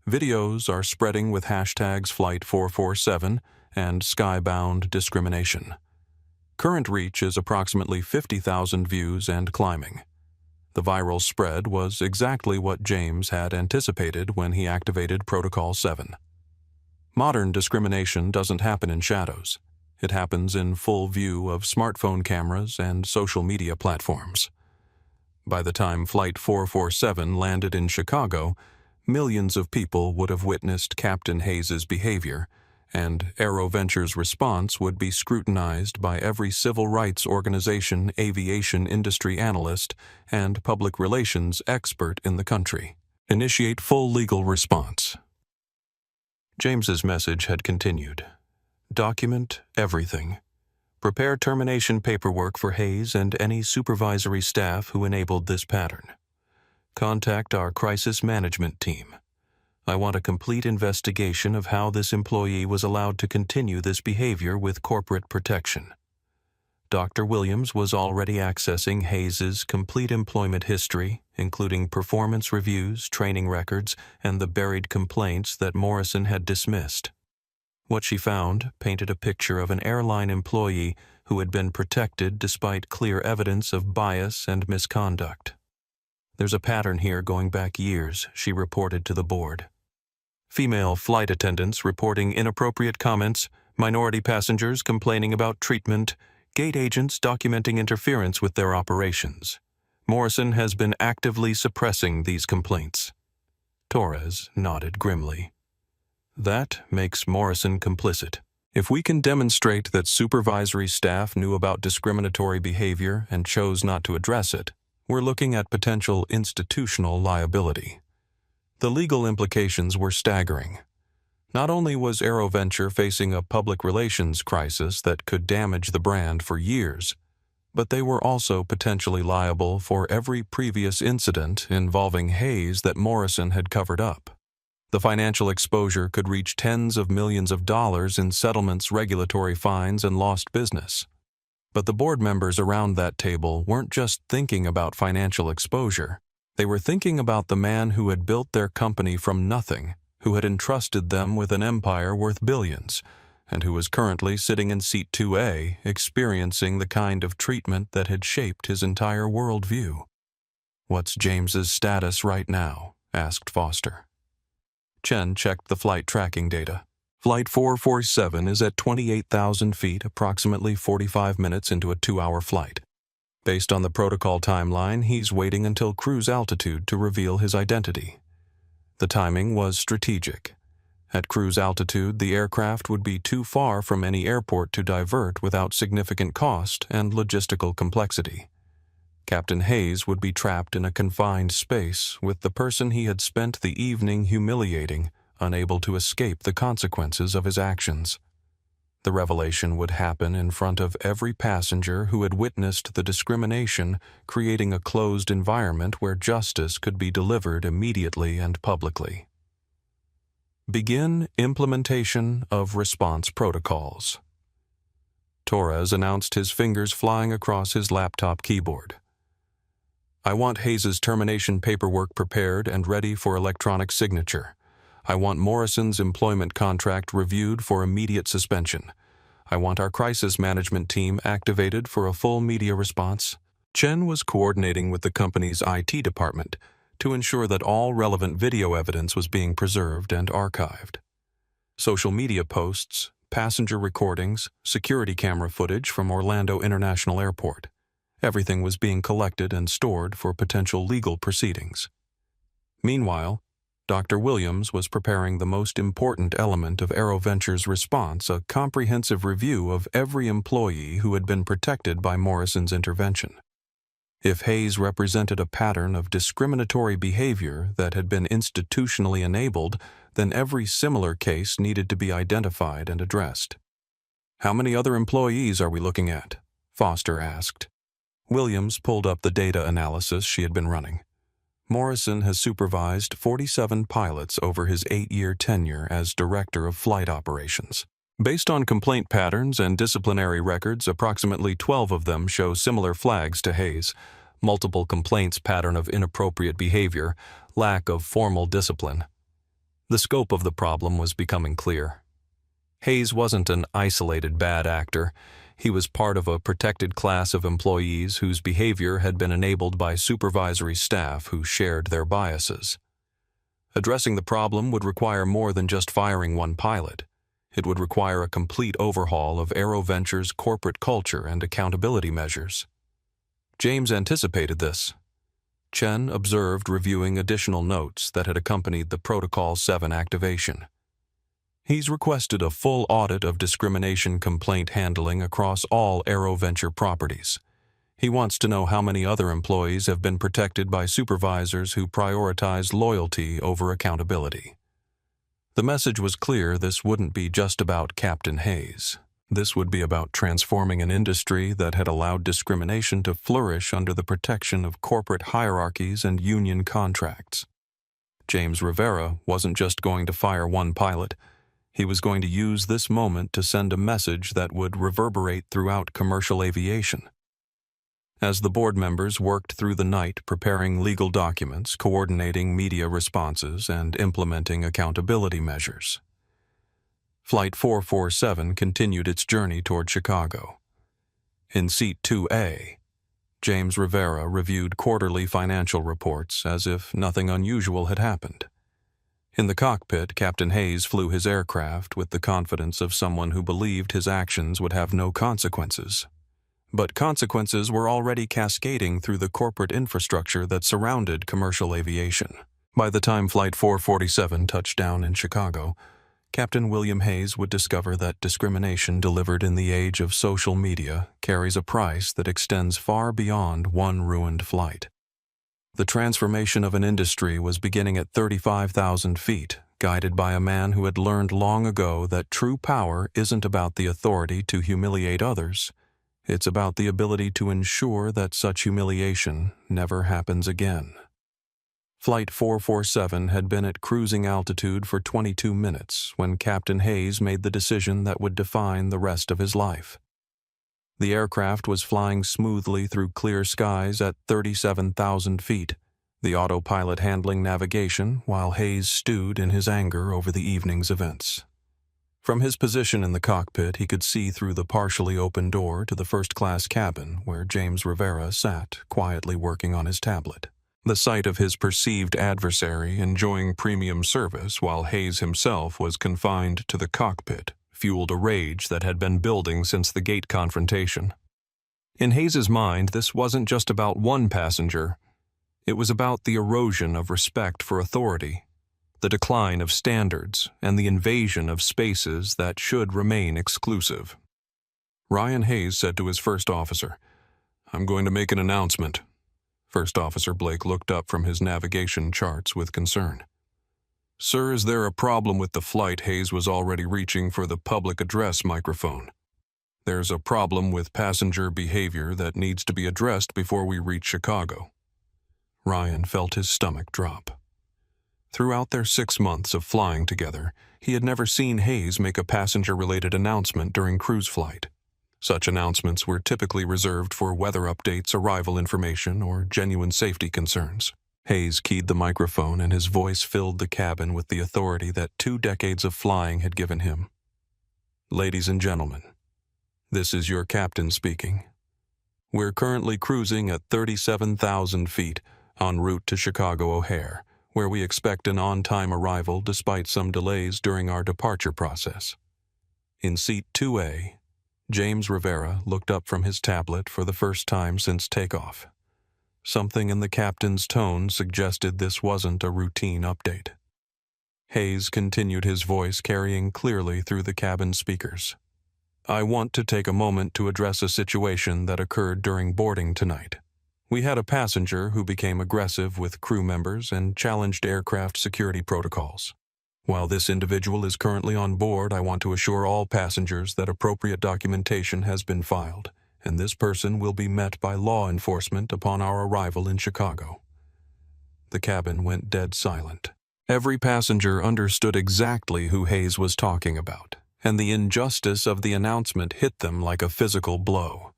Videos are spreading with hashtags Flight 447 and Skybound Discrimination. Current reach is approximately 50,000 views and climbing. The viral spread was exactly what James had anticipated when he activated Protocol 7. Modern discrimination doesn't happen in shadows. It happens in full view of smartphone cameras and social media platforms. By the time Flight 447 landed in Chicago, millions of people would have witnessed Captain Hayes' behavior, and AeroVenture's response would be scrutinized by every civil rights organization, aviation industry analyst, and public relations expert in the country. Initiate full legal response. James's message had continued. Document everything. Prepare termination paperwork for Hayes and any supervisory staff who enabled this pattern. Contact our crisis management team. I want a complete investigation of how this employee was allowed to continue this behavior with corporate protection. Dr. Williams was already accessing Hayes' complete employment history, including performance reviews, training records, and the buried complaints that Morrison had dismissed. What she found painted a picture of an airline employee who had been protected despite clear evidence of bias and misconduct. There's a pattern here going back years, she reported to the board. Female flight attendants reporting inappropriate comments, minority passengers complaining about treatment, gate agents documenting interference with their operations. Morrison has been actively suppressing these complaints. Torres nodded grimly. That makes Morrison complicit. If we can demonstrate that supervisory staff knew about discriminatory behavior and chose not to address it, we're looking at potential institutional liability. The legal implications were staggering. Not only was AeroVenture facing a public relations crisis that could damage the brand for years, but they were also potentially liable for every previous incident involving Hayes that Morrison had covered up. The financial exposure could reach tens of millions of dollars in settlements, regulatory fines, and lost business. But the board members around that table weren't just thinking about financial exposure. They were thinking about the man who had built their company from nothing, who had entrusted them with an empire worth billions, and who was currently sitting in seat 2A, experiencing the kind of treatment that had shaped his entire worldview. "What's James's status right now?" asked Foster. Chen checked the flight tracking data. Flight 447 is at 28,000 feet, approximately 45 minutes into a 2-hour flight. Based on the protocol timeline, he's waiting until cruise altitude to reveal his identity. The timing was strategic. At cruise altitude, the aircraft would be too far from any airport to divert without significant cost and logistical complexity. Captain Hayes would be trapped in a confined space with the person he had spent the evening humiliating, unable to escape the consequences of his actions. The revelation would happen in front of every passenger who had witnessed the discrimination, creating a closed environment where justice could be delivered immediately and publicly. Begin implementation of response protocols. Torres announced, his fingers flying across his laptop keyboard. I want Hayes's termination paperwork prepared and ready for electronic signature. I want Morrison's employment contract reviewed for immediate suspension. I want our crisis management team activated for a full media response. Chen was coordinating with the company's IT department to ensure that all relevant video evidence was being preserved and archived. Social media posts, passenger recordings, security camera footage from Orlando International Airport. Everything was being collected and stored for potential legal proceedings. Meanwhile, Dr. Williams was preparing the most important element of AeroVenture's response, a comprehensive review of every employee who had been protected by Morrison's intervention. If Hayes represented a pattern of discriminatory behavior that had been institutionally enabled, then every similar case needed to be identified and addressed. How many other employees are we looking at? Foster asked. Williams pulled up the data analysis she had been running. Morrison has supervised 47 pilots over his 8-year tenure as Director of Flight Operations. Based on complaint patterns and disciplinary records, approximately 12 of them show similar flags to Hayes: multiple complaints, pattern of inappropriate behavior, lack of formal discipline. The scope of the problem was becoming clear. Hayes wasn't an isolated bad actor. He was part of a protected class of employees whose behavior had been enabled by supervisory staff who shared their biases. Addressing the problem would require more than just firing one pilot. It would require a complete overhaul of AeroVenture's corporate culture and accountability measures. James anticipated this. Chen observed, reviewing additional notes that had accompanied the Protocol 7 activation. He's requested a full audit of discrimination complaint handling across all AeroVenture properties. He wants to know how many other employees have been protected by supervisors who prioritize loyalty over accountability. The message was clear: this wouldn't be just about Captain Hayes. This would be about transforming an industry that had allowed discrimination to flourish under the protection of corporate hierarchies and union contracts. James Rivera wasn't just going to fire one pilot. He was going to use this moment to send a message that would reverberate throughout commercial aviation. As the board members worked through the night preparing legal documents, coordinating media responses, and implementing accountability measures, Flight 447 continued its journey toward Chicago. In Seat 2A, James Rivera reviewed quarterly financial reports as if nothing unusual had happened. In the cockpit, Captain Hayes flew his aircraft with the confidence of someone who believed his actions would have no consequences. But consequences were already cascading through the corporate infrastructure that surrounded commercial aviation. By the time Flight 447 touched down in Chicago, Captain William Hayes would discover that discrimination delivered in the age of social media carries a price that extends far beyond one ruined flight. The transformation of an industry was beginning at 35,000 feet, guided by a man who had learned long ago that true power isn't about the authority to humiliate others. It's about the ability to ensure that such humiliation never happens again. Flight 447 had been at cruising altitude for 22 minutes when Captain Hayes made the decision that would define the rest of his life. The aircraft was flying smoothly through clear skies at 37,000 feet, the autopilot handling navigation while Hayes stewed in his anger over the evening's events. From his position in the cockpit, he could see through the partially open door to the first-class cabin where James Rivera sat, quietly working on his tablet. The sight of his perceived adversary enjoying premium service while Hayes himself was confined to the cockpit fueled a rage that had been building since the gate confrontation. In Hayes's mind, this wasn't just about one passenger. It was about the erosion of respect for authority, the decline of standards, and the invasion of spaces that should remain exclusive. Ryan Hayes said to his first officer, "I'm going to make an announcement." First Officer Blake looked up from his navigation charts with concern. "Sir, is there a problem with the flight?" Hayes was already reaching for the public address microphone. "There's a problem with passenger behavior that needs to be addressed before we reach Chicago." Ryan felt his stomach drop. Throughout their 6 months of flying together, he had never seen Hayes make a passenger-related announcement during cruise flight. Such announcements were typically reserved for weather updates, arrival information, or genuine safety concerns. Hayes keyed the microphone, and his voice filled the cabin with the authority that 2 decades of flying had given him. Ladies and gentlemen, this is your captain speaking. We're currently cruising at 37,000 feet en route to Chicago O'Hare, where we expect an on-time arrival despite some delays during our departure process. In seat 2A, James Rivera looked up from his tablet for the first time since takeoff. Something in the captain's tone suggested this wasn't a routine update. Hayes continued, his voice carrying clearly through the cabin speakers. I want to take a moment to address a situation that occurred during boarding tonight. We had a passenger who became aggressive with crew members and challenged aircraft security protocols. While this individual is currently on board, I want to assure all passengers that appropriate documentation has been filed, and this person will be met by law enforcement upon our arrival in Chicago. The cabin went dead silent. Every passenger understood exactly who Hayes was talking about, and the injustice of the announcement hit them like a physical blow.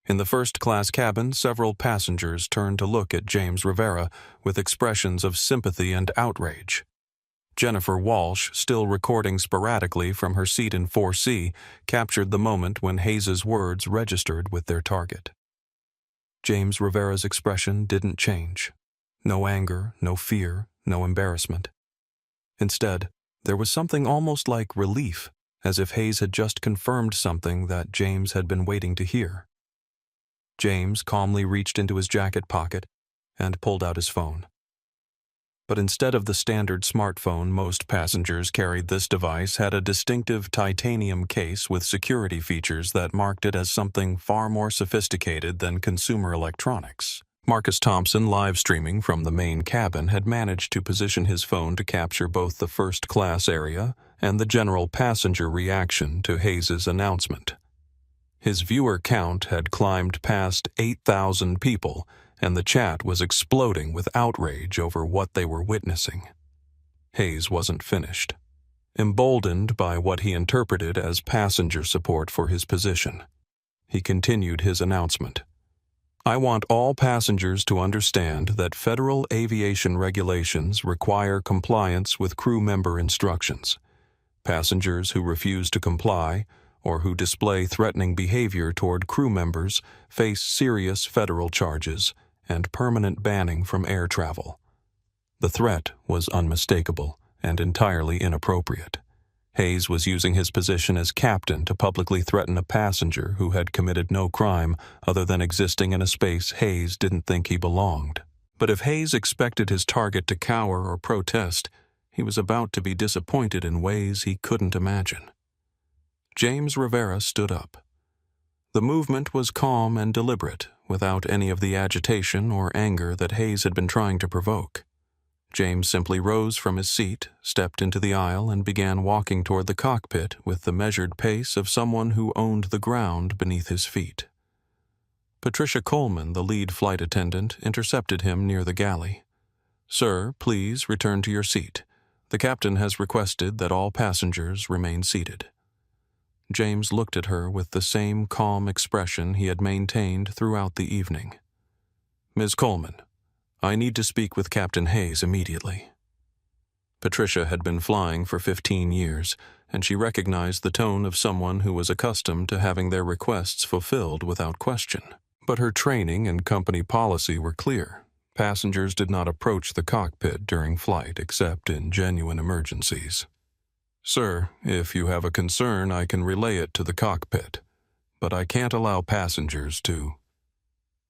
In the first-class cabin, several passengers turned to look at James Rivera with expressions of sympathy and outrage. Jennifer Walsh, still recording sporadically from her seat in 4C, captured the moment when Hayes's words registered with their target. James Rivera's expression didn't change. No anger, no fear, no embarrassment. Instead, there was something almost like relief, as if Hayes had just confirmed something that James had been waiting to hear. James calmly reached into his jacket pocket and pulled out his phone. But instead of the standard smartphone most passengers carried, this device had a distinctive titanium case with security features that marked it as something far more sophisticated than consumer electronics. Marcus Thompson, live streaming from the main cabin, had managed to position his phone to capture both the first-class area and the general passenger reaction to Hayes's announcement. His viewer count had climbed past 8,000 people, and the chat was exploding with outrage over what they were witnessing. Hayes wasn't finished. Emboldened by what he interpreted as passenger support for his position, he continued his announcement. I want all passengers to understand that federal aviation regulations require compliance with crew member instructions. Passengers who refuse to comply or who display threatening behavior toward crew members face serious federal charges and permanent banning from air travel. The threat was unmistakable and entirely inappropriate. Hayes was using his position as captain to publicly threaten a passenger who had committed no crime other than existing in a space Hayes didn't think he belonged. But if Hayes expected his target to cower or protest, he was about to be disappointed in ways he couldn't imagine. James Rivera stood up. The movement was calm and deliberate, without any of the agitation or anger that Hayes had been trying to provoke. James simply rose from his seat, stepped into the aisle, and began walking toward the cockpit with the measured pace of someone who owned the ground beneath his feet. Patricia Coleman, the lead flight attendant, intercepted him near the galley. Sir, please return to your seat. The captain has requested that all passengers remain seated. James looked at her with the same calm expression he had maintained throughout the evening. Ms. Coleman, I need to speak with Captain Hayes immediately. Patricia had been flying for 15 years, and she recognized the tone of someone who was accustomed to having their requests fulfilled without question. But her training and company policy were clear. Passengers did not approach the cockpit during flight except in genuine emergencies. Sir, if you have a concern, I can relay it to the cockpit, but I can't allow passengers to...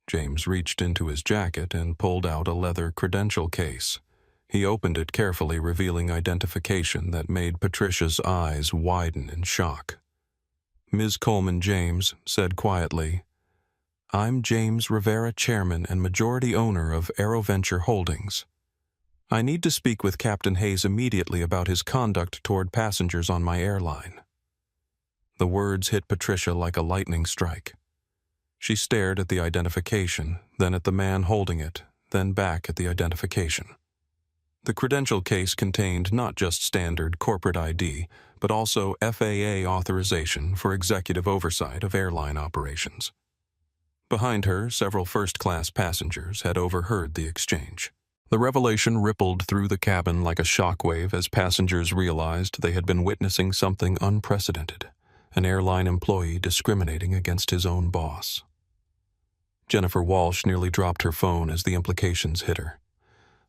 James reached into his jacket and pulled out a leather credential case. He opened it carefully, revealing identification that made Patricia's eyes widen in shock. Ms. Coleman James said quietly, I'm James Rivera, chairman and majority owner of AeroVenture Holdings. I need to speak with Captain Hayes immediately about his conduct toward passengers on my airline. The words hit Patricia like a lightning strike. She stared at the identification, then at the man holding it, then back at the identification. The credential case contained not just standard corporate ID, but also FAA authorization for executive oversight of airline operations. Behind her, several first-class passengers had overheard the exchange. The revelation rippled through the cabin like a shockwave as passengers realized they had been witnessing something unprecedented, an airline employee discriminating against his own boss. Jennifer Walsh nearly dropped her phone as the implications hit her.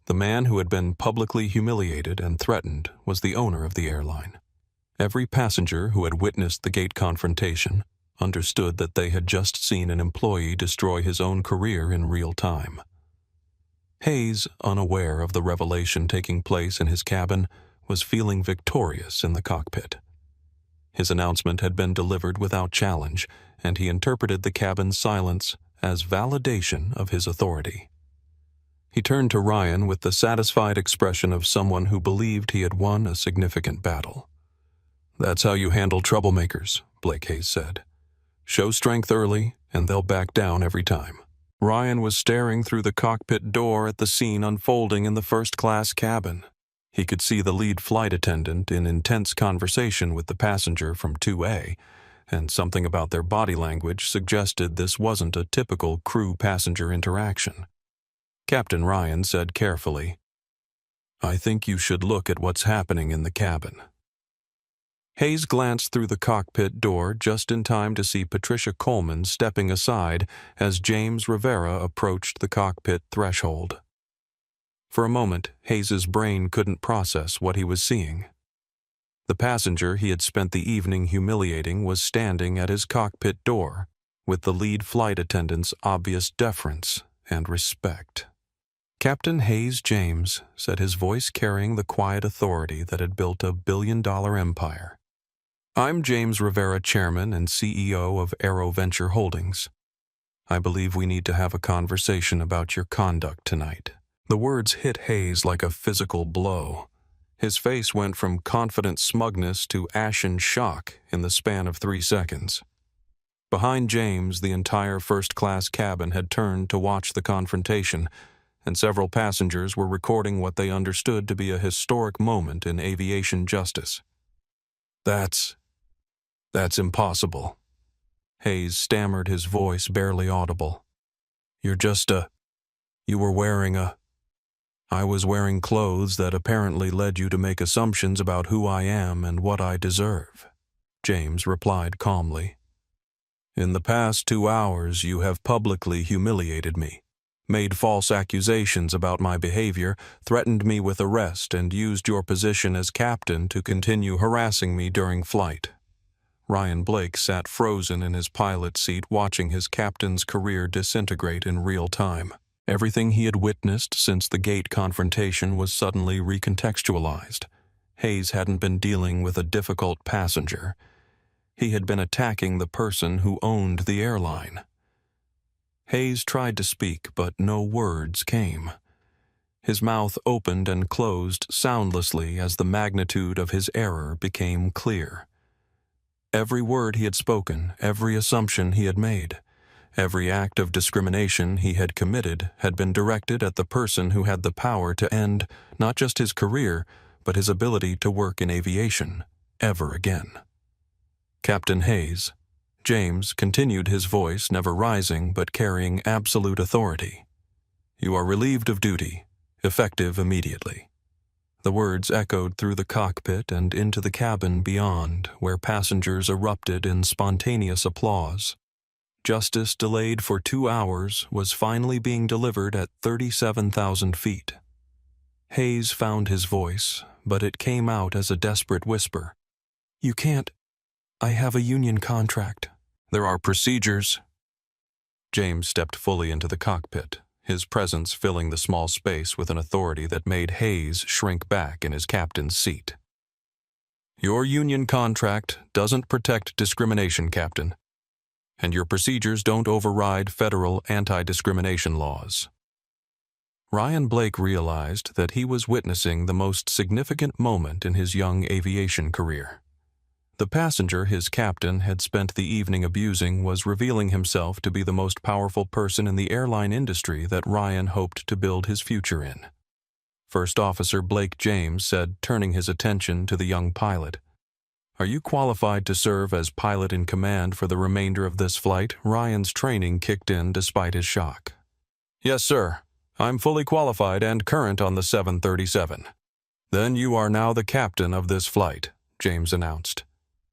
The man who had been publicly humiliated and threatened was the owner of the airline. Every passenger who had witnessed the gate confrontation understood that they had just seen an employee destroy his own career in real time. Hayes, unaware of the revelation taking place in his cabin, was feeling victorious in the cockpit. His announcement had been delivered without challenge, and he interpreted the cabin's silence as validation of his authority. He turned to Ryan with the satisfied expression of someone who believed he had won a significant battle. "That's how you handle troublemakers," Blake Hayes said. "Show strength early, and they'll back down every time." Ryan was staring through the cockpit door at the scene unfolding in the first-class cabin. He could see the lead flight attendant in intense conversation with the passenger from 2A, and something about their body language suggested this wasn't a typical crew-passenger interaction. Captain Ryan said carefully, "I think you should look at what's happening in the cabin." Hayes glanced through the cockpit door just in time to see Patricia Coleman stepping aside as James Rivera approached the cockpit threshold. For a moment, Hayes's brain couldn't process what he was seeing. The passenger he had spent the evening humiliating was standing at his cockpit door, with the lead flight attendant's obvious deference and respect. "Captain Hayes James," said his voice carrying the quiet authority that had built a billion-dollar empire. "I'm James Rivera, Chairman and CEO of Aero Venture Holdings. I believe we need to have a conversation about your conduct tonight." The words hit Hayes like a physical blow. His face went from confident smugness to ashen shock in the span of 3 seconds. Behind James, the entire first-class cabin had turned to watch the confrontation, and several passengers were recording what they understood to be a historic moment in aviation justice. That's impossible." Hayes stammered, his voice barely audible. You were wearing I was wearing clothes that apparently led you to make assumptions about who I am and what I deserve," James replied calmly. "In the past 2 hours, you have publicly humiliated me, made false accusations about my behavior, threatened me with arrest, and used your position as captain to continue harassing me during flight." Ryan Blake sat frozen in his pilot seat watching his captain's career disintegrate in real time. Everything he had witnessed since the gate confrontation was suddenly recontextualized. Hayes hadn't been dealing with a difficult passenger. He had been attacking the person who owned the airline. Hayes tried to speak, but no words came. His mouth opened and closed soundlessly as the magnitude of his error became clear. Every word he had spoken, every assumption he had made, every act of discrimination he had committed had been directed at the person who had the power to end not just his career, but his ability to work in aviation ever again. "Captain Hayes," James continued, his voice never rising but carrying absolute authority. "You are relieved of duty, effective immediately." The words echoed through the cockpit and into the cabin beyond, where passengers erupted in spontaneous applause. Justice delayed for 2 hours was finally being delivered at 37,000 feet. Hayes found his voice, but it came out as a desperate whisper. "You can't. I have a union contract." "There are procedures." James stepped fully into the cockpit, his presence filling the small space with an authority that made Hayes shrink back in his captain's seat. "Your union contract doesn't protect discrimination, Captain, and your procedures don't override federal anti-discrimination laws." Ryan Blake realized that he was witnessing the most significant moment in his young aviation career. The passenger his captain had spent the evening abusing was revealing himself to be the most powerful person in the airline industry that Ryan hoped to build his future in. First Officer Blake James said, turning his attention to the young pilot. "Are you qualified to serve as pilot in command for the remainder of this flight?" Ryan's training kicked in despite his shock. "Yes, sir. I'm fully qualified and current on the 737. "Then you are now the captain of this flight," James announced.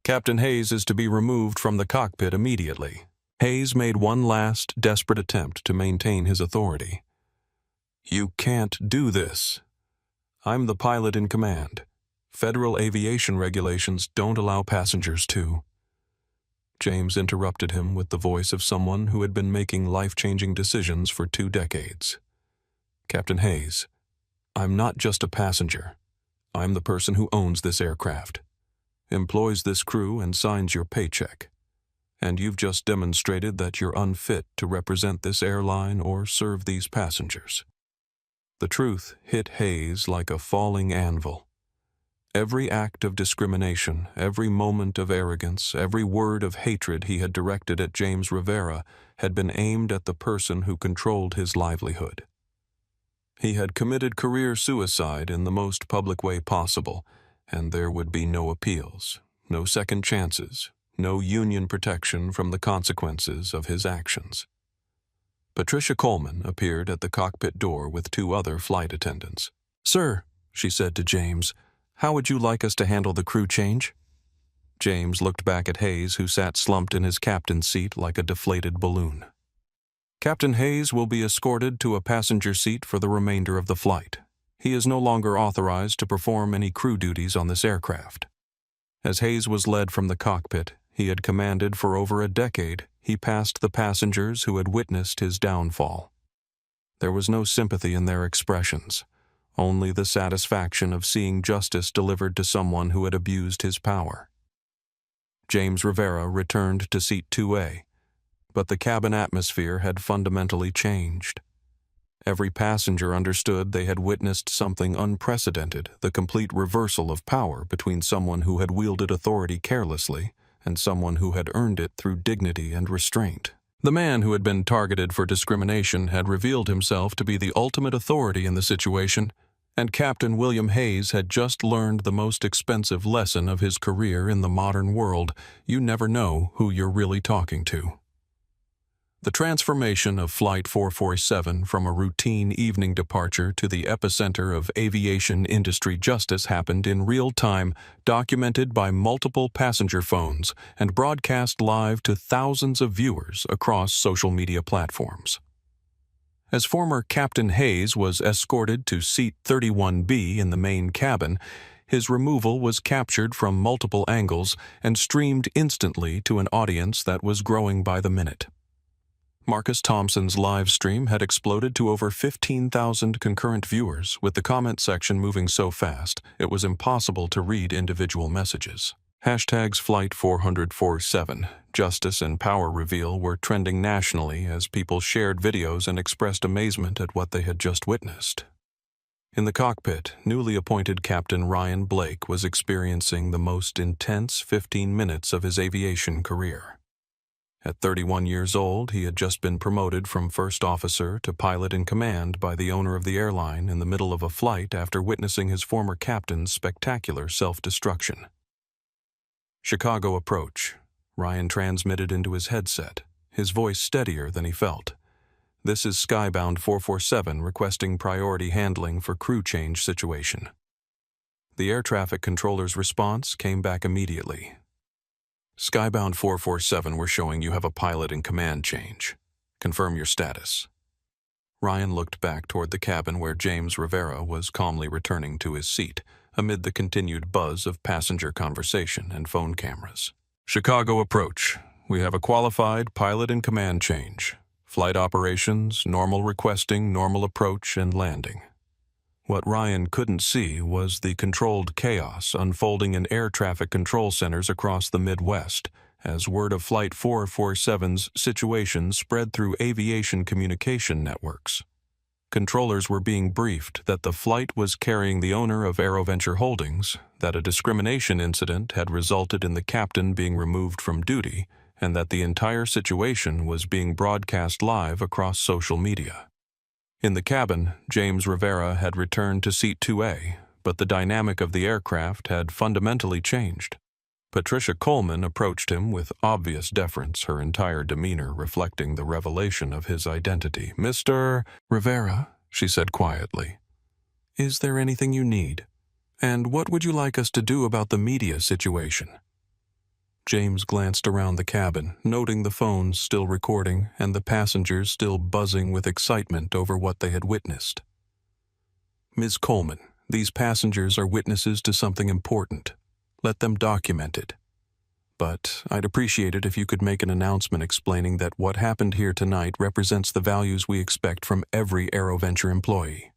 "Captain Hayes is to be removed from the cockpit immediately." Hayes made one last, desperate attempt to maintain his authority. "You can't do this. I'm the pilot in command. Federal aviation regulations don't allow passengers to." James interrupted him with the voice of someone who had been making life-changing decisions for 2 decades. "Captain Hayes, I'm not just a passenger. I'm the person who owns this aircraft, employs this crew, and signs your paycheck. And you've just demonstrated that you're unfit to represent this airline or serve these passengers." The truth hit Hayes like a falling anvil. Every act of discrimination, every moment of arrogance, every word of hatred he had directed at James Rivera had been aimed at the person who controlled his livelihood. He had committed career suicide in the most public way possible, and there would be no appeals, no second chances, no union protection from the consequences of his actions. Patricia Coleman appeared at the cockpit door with 2 other flight attendants. "Sir," she said to James, "how would you like us to handle the crew change?" James looked back at Hayes, who sat slumped in his captain's seat like a deflated balloon. "Captain Hayes will be escorted to a passenger seat for the remainder of the flight. He is no longer authorized to perform any crew duties on this aircraft." As Hayes was led from the cockpit he had commanded for over a decade, he passed the passengers who had witnessed his downfall. There was no sympathy in their expressions, only the satisfaction of seeing justice delivered to someone who had abused his power. James Rivera returned to seat 2A, but the cabin atmosphere had fundamentally changed. Every passenger understood they had witnessed something unprecedented, the complete reversal of power between someone who had wielded authority carelessly and someone who had earned it through dignity and restraint. The man who had been targeted for discrimination had revealed himself to be the ultimate authority in the situation, and Captain William Hayes had just learned the most expensive lesson of his career in the modern world: you never know who you're really talking to. The transformation of Flight 447 from a routine evening departure to the epicenter of aviation industry justice happened in real time, documented by multiple passenger phones and broadcast live to thousands of viewers across social media platforms. As former Captain Hayes was escorted to seat 31B in the main cabin, his removal was captured from multiple angles and streamed instantly to an audience that was growing by the minute. Marcus Thompson's live stream had exploded to over 15,000 concurrent viewers, with the comment section moving so fast it was impossible to read individual messages. Hashtags Flight 447, Justice and Power Reveal were trending nationally as people shared videos and expressed amazement at what they had just witnessed. In the cockpit, newly appointed Captain Ryan Blake was experiencing the most intense 15 minutes of his aviation career. At 31 years old, he had just been promoted from first officer to pilot in command by the owner of the airline in the middle of a flight after witnessing his former captain's spectacular self-destruction. "Chicago approach," Ryan transmitted into his headset, his voice steadier than he felt. "This is Skybound 447 requesting priority handling for crew change situation." The air traffic controller's response came back immediately. "Skybound 447, we're showing you have a pilot in command change. Confirm your status." Ryan looked back toward the cabin where James Rivera was calmly returning to his seat, amid the continued buzz of passenger conversation and phone cameras. "Chicago approach. We have a qualified pilot in command change. Flight operations, normal requesting, normal approach, and landing." What Ryan couldn't see was the controlled chaos unfolding in air traffic control centers across the Midwest as word of Flight 447's situation spread through aviation communication networks. Controllers were being briefed that the flight was carrying the owner of AeroVenture Holdings, that a discrimination incident had resulted in the captain being removed from duty, and that the entire situation was being broadcast live across social media. In the cabin, James Rivera had returned to seat 2A, but the dynamic of the aircraft had fundamentally changed. Patricia Coleman approached him with obvious deference, her entire demeanor reflecting the revelation of his identity. "Mr. Rivera," she said quietly, "is there anything you need? And what would you like us to do about the media situation?" James glanced around the cabin, noting the phones still recording and the passengers still buzzing with excitement over what they had witnessed. "Ms. Coleman, these passengers are witnesses to something important. Let them document it. But I'd appreciate it if you could make an announcement explaining that what happened here tonight represents the values we expect from every AeroVenture employee."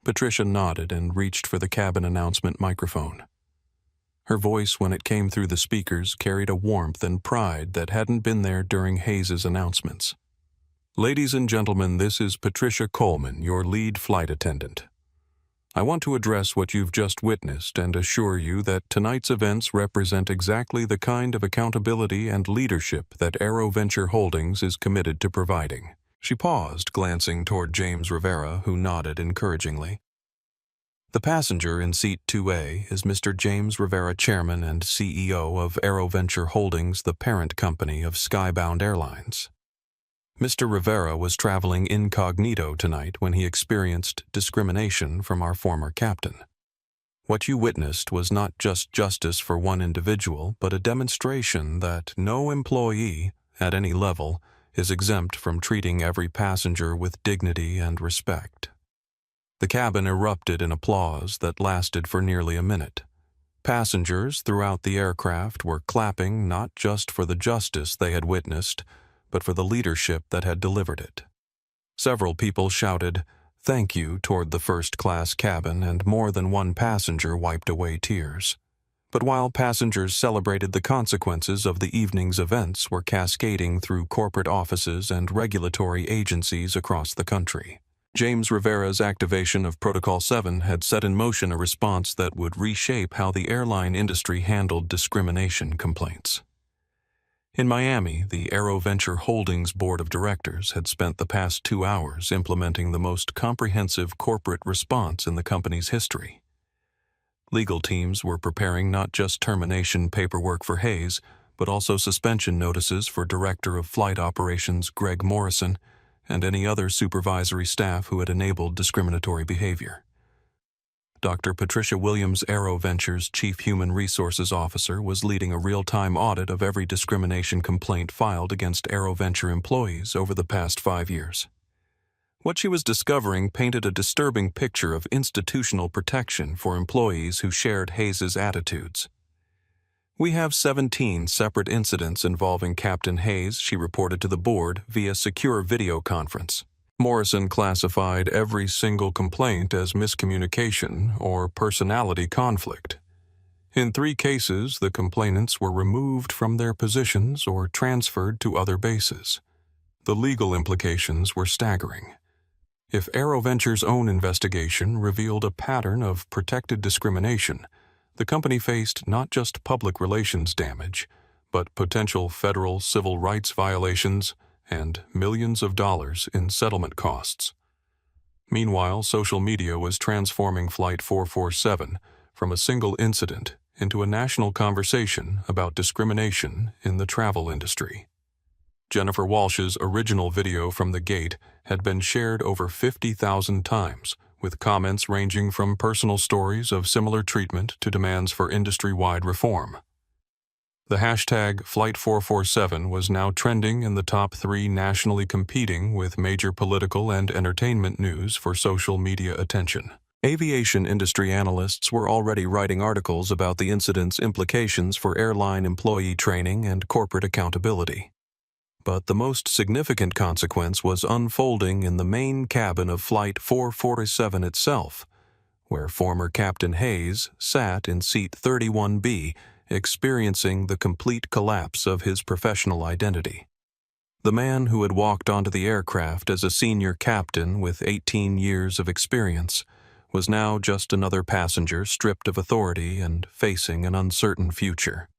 Patricia nodded and reached for the cabin announcement microphone. Her voice, when it came through the speakers, carried a warmth and pride that hadn't been there during Hayes' announcements. "Ladies and gentlemen, this is Patricia Coleman, your lead flight attendant. I want to address what you've just witnessed and assure you that tonight's events represent exactly the kind of accountability and leadership that AeroVenture Holdings is committed to providing." She paused, glancing toward James Rivera, who nodded encouragingly. "The passenger in seat 2A is Mr. James Rivera, Chairman and CEO of AeroVenture Holdings, the parent company of Skybound Airlines. Mr. Rivera was traveling incognito tonight when he experienced discrimination from our former captain. What you witnessed was not just justice for one individual, but a demonstration that no employee, at any level, is exempt from treating every passenger with dignity and respect." The cabin erupted in applause that lasted for nearly a minute. Passengers throughout the aircraft were clapping not just for the justice they had witnessed, but for the leadership that had delivered it. Several people shouted, "Thank you," toward the first-class cabin, and more than one passenger wiped away tears. But while passengers celebrated, the consequences of the evening's events were cascading through corporate offices and regulatory agencies across the country. James Rivera's activation of Protocol 7 had set in motion a response that would reshape how the airline industry handled discrimination complaints. In Miami, the AeroVenture Holdings Board of Directors had spent the past 2 hours implementing the most comprehensive corporate response in the company's history. Legal teams were preparing not just termination paperwork for Hayes, but also suspension notices for Director of Flight Operations Greg Morrison and any other supervisory staff who had enabled discriminatory behavior. Dr. Patricia Williams, AeroVenture's Chief Human Resources Officer, was leading a real-time audit of every discrimination complaint filed against AeroVenture employees over the past 5 years. What she was discovering painted a disturbing picture of institutional protection for employees who shared Hayes' attitudes. "We have 17 separate incidents involving Captain Hayes," she reported to the board via secure video conference. Morrison classified every single complaint as miscommunication or personality conflict. In 3 cases, the complainants were removed from their positions or transferred to other bases. The legal implications were staggering. If AeroVenture's own investigation revealed a pattern of protected discrimination, the company faced not just public relations damage, but potential federal civil rights violations and millions of dollars in settlement costs. Meanwhile, social media was transforming Flight 447 from a single incident into a national conversation about discrimination in the travel industry. Jennifer Walsh's original video from the gate had been shared over 50,000 times, with comments ranging from personal stories of similar treatment to demands for industry-wide reform. The hashtag Flight 447 was now trending in the top 3 nationally, competing with major political and entertainment news for social media attention. Aviation industry analysts were already writing articles about the incident's implications for airline employee training and corporate accountability. But the most significant consequence was unfolding in the main cabin of Flight 447 itself, where former Captain Hayes sat in seat 31B, experiencing the complete collapse of his professional identity. The man who had walked onto the aircraft as a senior captain with 18 years of experience was now just another passenger stripped of authority and facing an uncertain future.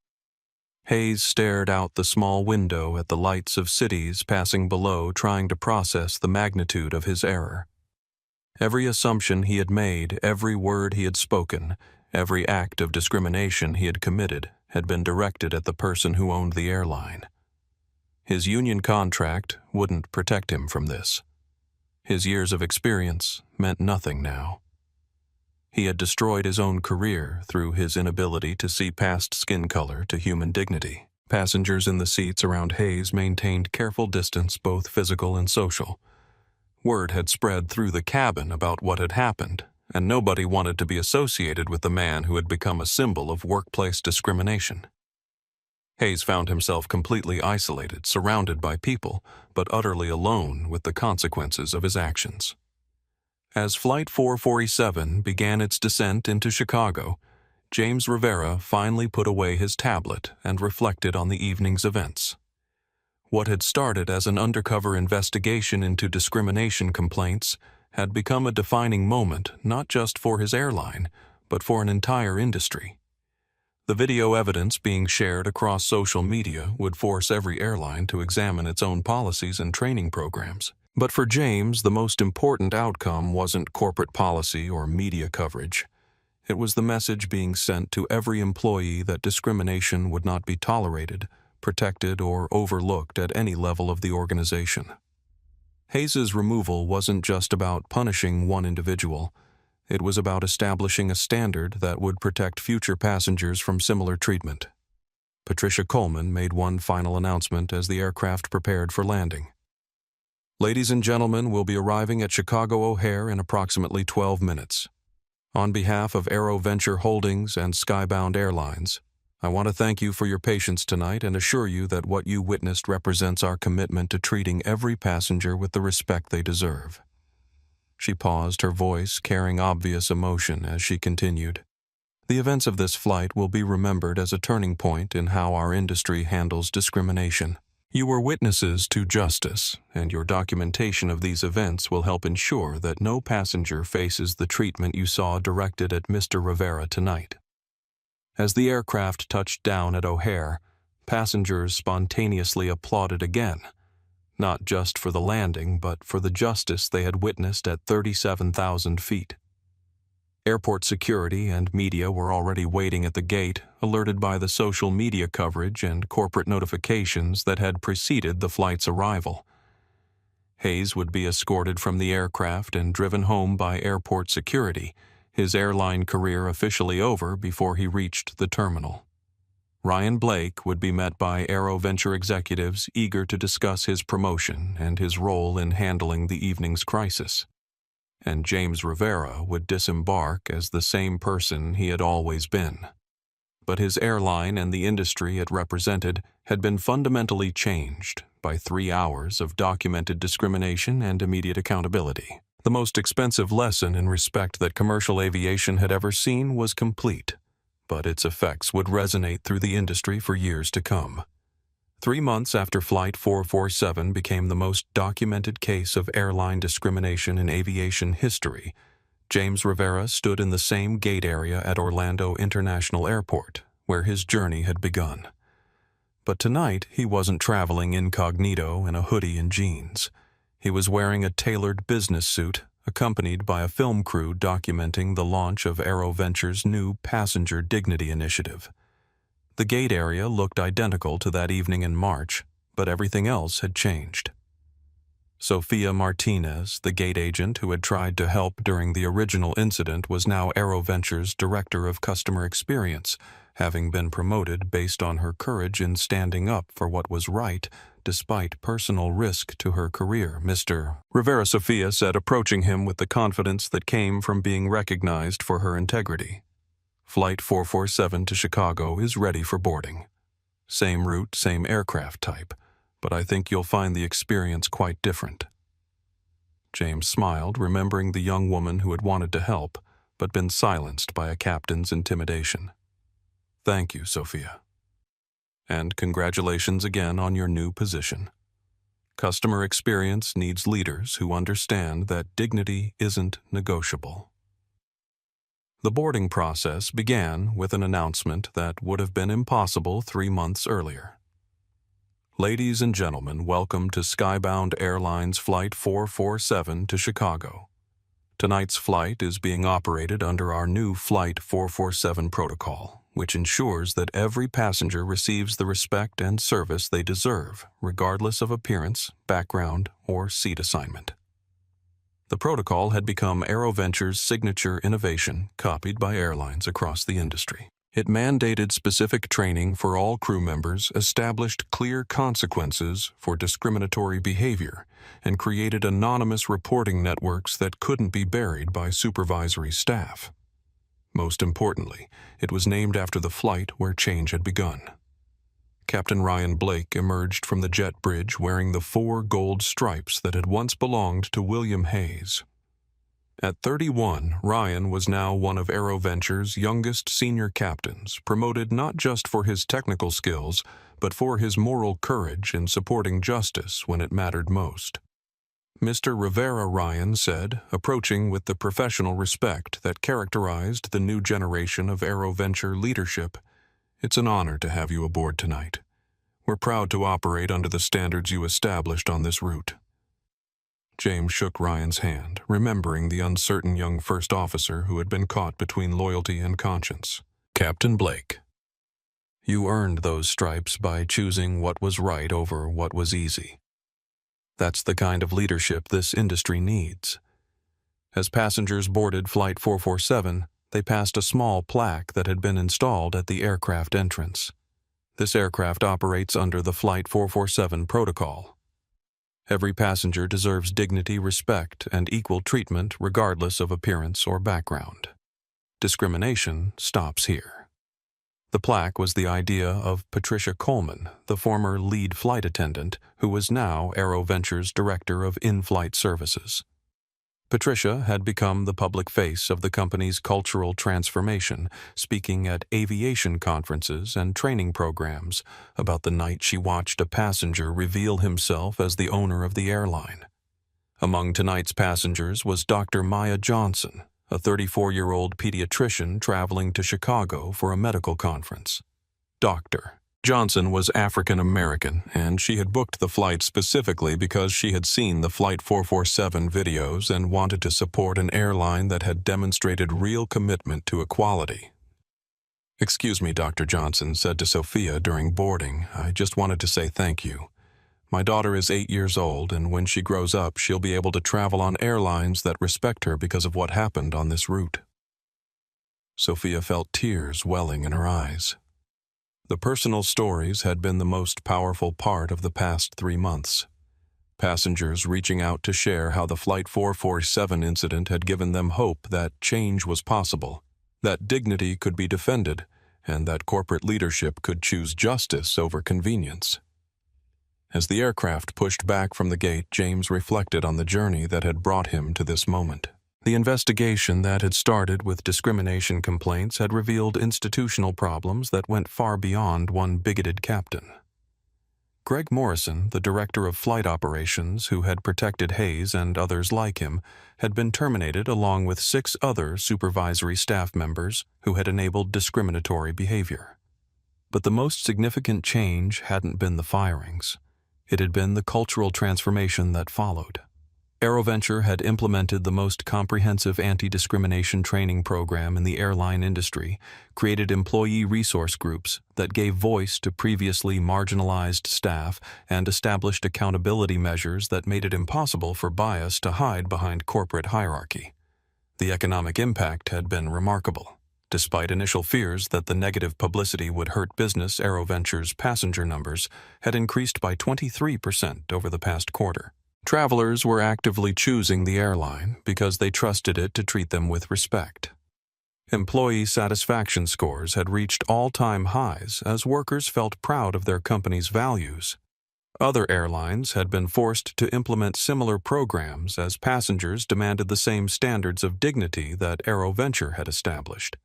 Hayes stared out the small window at the lights of cities passing below, trying to process the magnitude of his error. Every assumption he had made, every word he had spoken, every act of discrimination he had committed had been directed at the person who owned the airline. His union contract wouldn't protect him from this. His years of experience meant nothing now. He had destroyed his own career through his inability to see past skin color to human dignity. Passengers in the seats around Hayes maintained careful distance, both physical and social. Word had spread through the cabin about what had happened, and nobody wanted to be associated with the man who had become a symbol of workplace discrimination. Hayes found himself completely isolated, surrounded by people, but utterly alone with the consequences of his actions. As Flight 447 began its descent into Chicago, James Rivera finally put away his tablet and reflected on the evening's events. What had started as an undercover investigation into discrimination complaints had become a defining moment not just for his airline, but for an entire industry. The video evidence being shared across social media would force every airline to examine its own policies and training programs. But for James, the most important outcome wasn't corporate policy or media coverage. It was the message being sent to every employee that discrimination would not be tolerated, protected, or overlooked at any level of the organization. Hayes's removal wasn't just about punishing one individual. It was about establishing a standard that would protect future passengers from similar treatment. Patricia Coleman made one final announcement as the aircraft prepared for landing. "Ladies and gentlemen, we'll be arriving at Chicago O'Hare in approximately 12 minutes. On behalf of AeroVenture Holdings and Skybound Airlines, I want to thank you for your patience tonight and assure you that what you witnessed represents our commitment to treating every passenger with the respect they deserve." She paused, her voice carrying obvious emotion as she continued. "The events of this flight will be remembered as a turning point in how our industry handles discrimination. You were witnesses to justice, and your documentation of these events will help ensure that no passenger faces the treatment you saw directed at Mr. Rivera tonight." As the aircraft touched down at O'Hare, passengers spontaneously applauded again, not just for the landing, but for the justice they had witnessed at 37,000 feet. Airport security and media were already waiting at the gate, alerted by the social media coverage and corporate notifications that had preceded the flight's arrival. Hayes would be escorted from the aircraft and driven home by airport security, his airline career officially over before he reached the terminal. Ryan Blake would be met by AeroVenture executives eager to discuss his promotion and his role in handling the evening's crisis. And James Rivera would disembark as the same person he had always been. But his airline and the industry it represented had been fundamentally changed by 3 hours of documented discrimination and immediate accountability. The most expensive lesson in respect that commercial aviation had ever seen was complete, but its effects would resonate through the industry for years to come. 3 months after Flight 447 became the most documented case of airline discrimination in aviation history, James Rivera stood in the same gate area at Orlando International Airport, where his journey had begun. But tonight, he wasn't traveling incognito in a hoodie and jeans. He was wearing a tailored business suit, accompanied by a film crew documenting the launch of AeroVenture's new Passenger Dignity Initiative. The gate area looked identical to that evening in March, but everything else had changed. Sophia Martinez, the gate agent who had tried to help during the original incident, was now AeroVenture's Director of Customer Experience, having been promoted based on her courage in standing up for what was right despite personal risk to her career, Mr. Rivera, Sophia said, approaching him with the confidence that came from being recognized for her integrity. Flight 447 to Chicago is ready for boarding. Same route, same aircraft type, but I think you'll find the experience quite different. James smiled, remembering the young woman who had wanted to help, but been silenced by a captain's intimidation. Thank you, Sophia. And congratulations again on your new position. Customer experience needs leaders who understand that dignity isn't negotiable. The boarding process began with an announcement that would have been impossible 3 months earlier. Ladies and gentlemen, welcome to Skybound Airlines Flight 447 to Chicago. Tonight's flight is being operated under our new Flight 447 protocol, which ensures that every passenger receives the respect and service they deserve, regardless of appearance, background, or seat assignment. The protocol had become AeroVenture's signature innovation, copied by airlines across the industry. It mandated specific training for all crew members, established clear consequences for discriminatory behavior, and created anonymous reporting networks that couldn't be buried by supervisory staff. Most importantly, it was named after the flight where change had begun. Captain Ryan Blake emerged from the jet bridge wearing the 4 gold stripes that had once belonged to William Hayes. At 31, Ryan was now one of AeroVenture's youngest senior captains, promoted not just for his technical skills, but for his moral courage in supporting justice when it mattered most. Mr. Rivera Ryan said, approaching with the professional respect that characterized the new generation of AeroVenture leadership, "It's an honor to have you aboard tonight. We're proud to operate under the standards you established on this route." James shook Ryan's hand, remembering the uncertain young first officer who had been caught between loyalty and conscience. "Captain Blake, you earned those stripes by choosing what was right over what was easy. That's the kind of leadership this industry needs." As passengers boarded Flight 447, they passed a small plaque that had been installed at the aircraft entrance. This aircraft operates under the Flight 447 protocol. Every passenger deserves dignity, respect, and equal treatment regardless of appearance or background. Discrimination stops here. The plaque was the idea of Patricia Coleman, the former lead flight attendant, who was now AeroVenture's Director of In-Flight Services. Patricia had become the public face of the company's cultural transformation, speaking at aviation conferences and training programs about the night she watched a passenger reveal himself as the owner of the airline. Among tonight's passengers was Dr. Maya Johnson, a 34-year-old pediatrician traveling to Chicago for a medical conference. Dr. Johnson was African American, and she had booked the flight specifically because she had seen the Flight 447 videos and wanted to support an airline that had demonstrated real commitment to equality. "Excuse me," Dr. Johnson said to Sophia during boarding. "I just wanted to say thank you. My daughter is 8 years old, and when she grows up, she'll be able to travel on airlines that respect her because of what happened on this route." Sophia felt tears welling in her eyes. The personal stories had been the most powerful part of the past 3 months. Passengers reaching out to share how the Flight 447 incident had given them hope that change was possible, that dignity could be defended, and that corporate leadership could choose justice over convenience. As the aircraft pushed back from the gate, James reflected on the journey that had brought him to this moment. The investigation that had started with discrimination complaints had revealed institutional problems that went far beyond one bigoted captain. Greg Morrison, the director of flight operations who had protected Hayes and others like him, had been terminated along with 6 other supervisory staff members who had enabled discriminatory behavior. But the most significant change hadn't been the firings. It had been the cultural transformation that followed. AeroVenture had implemented the most comprehensive anti-discrimination training program in the airline industry, created employee resource groups that gave voice to previously marginalized staff, and established accountability measures that made it impossible for bias to hide behind corporate hierarchy. The economic impact had been remarkable. Despite initial fears that the negative publicity would hurt business, AeroVenture's passenger numbers had increased by 23% over the past quarter. Travelers were actively choosing the airline because they trusted it to treat them with respect. Employee satisfaction scores had reached all-time highs as workers felt proud of their company's values. Other airlines had been forced to implement similar programs as passengers demanded the same standards of dignity that AeroVenture had established.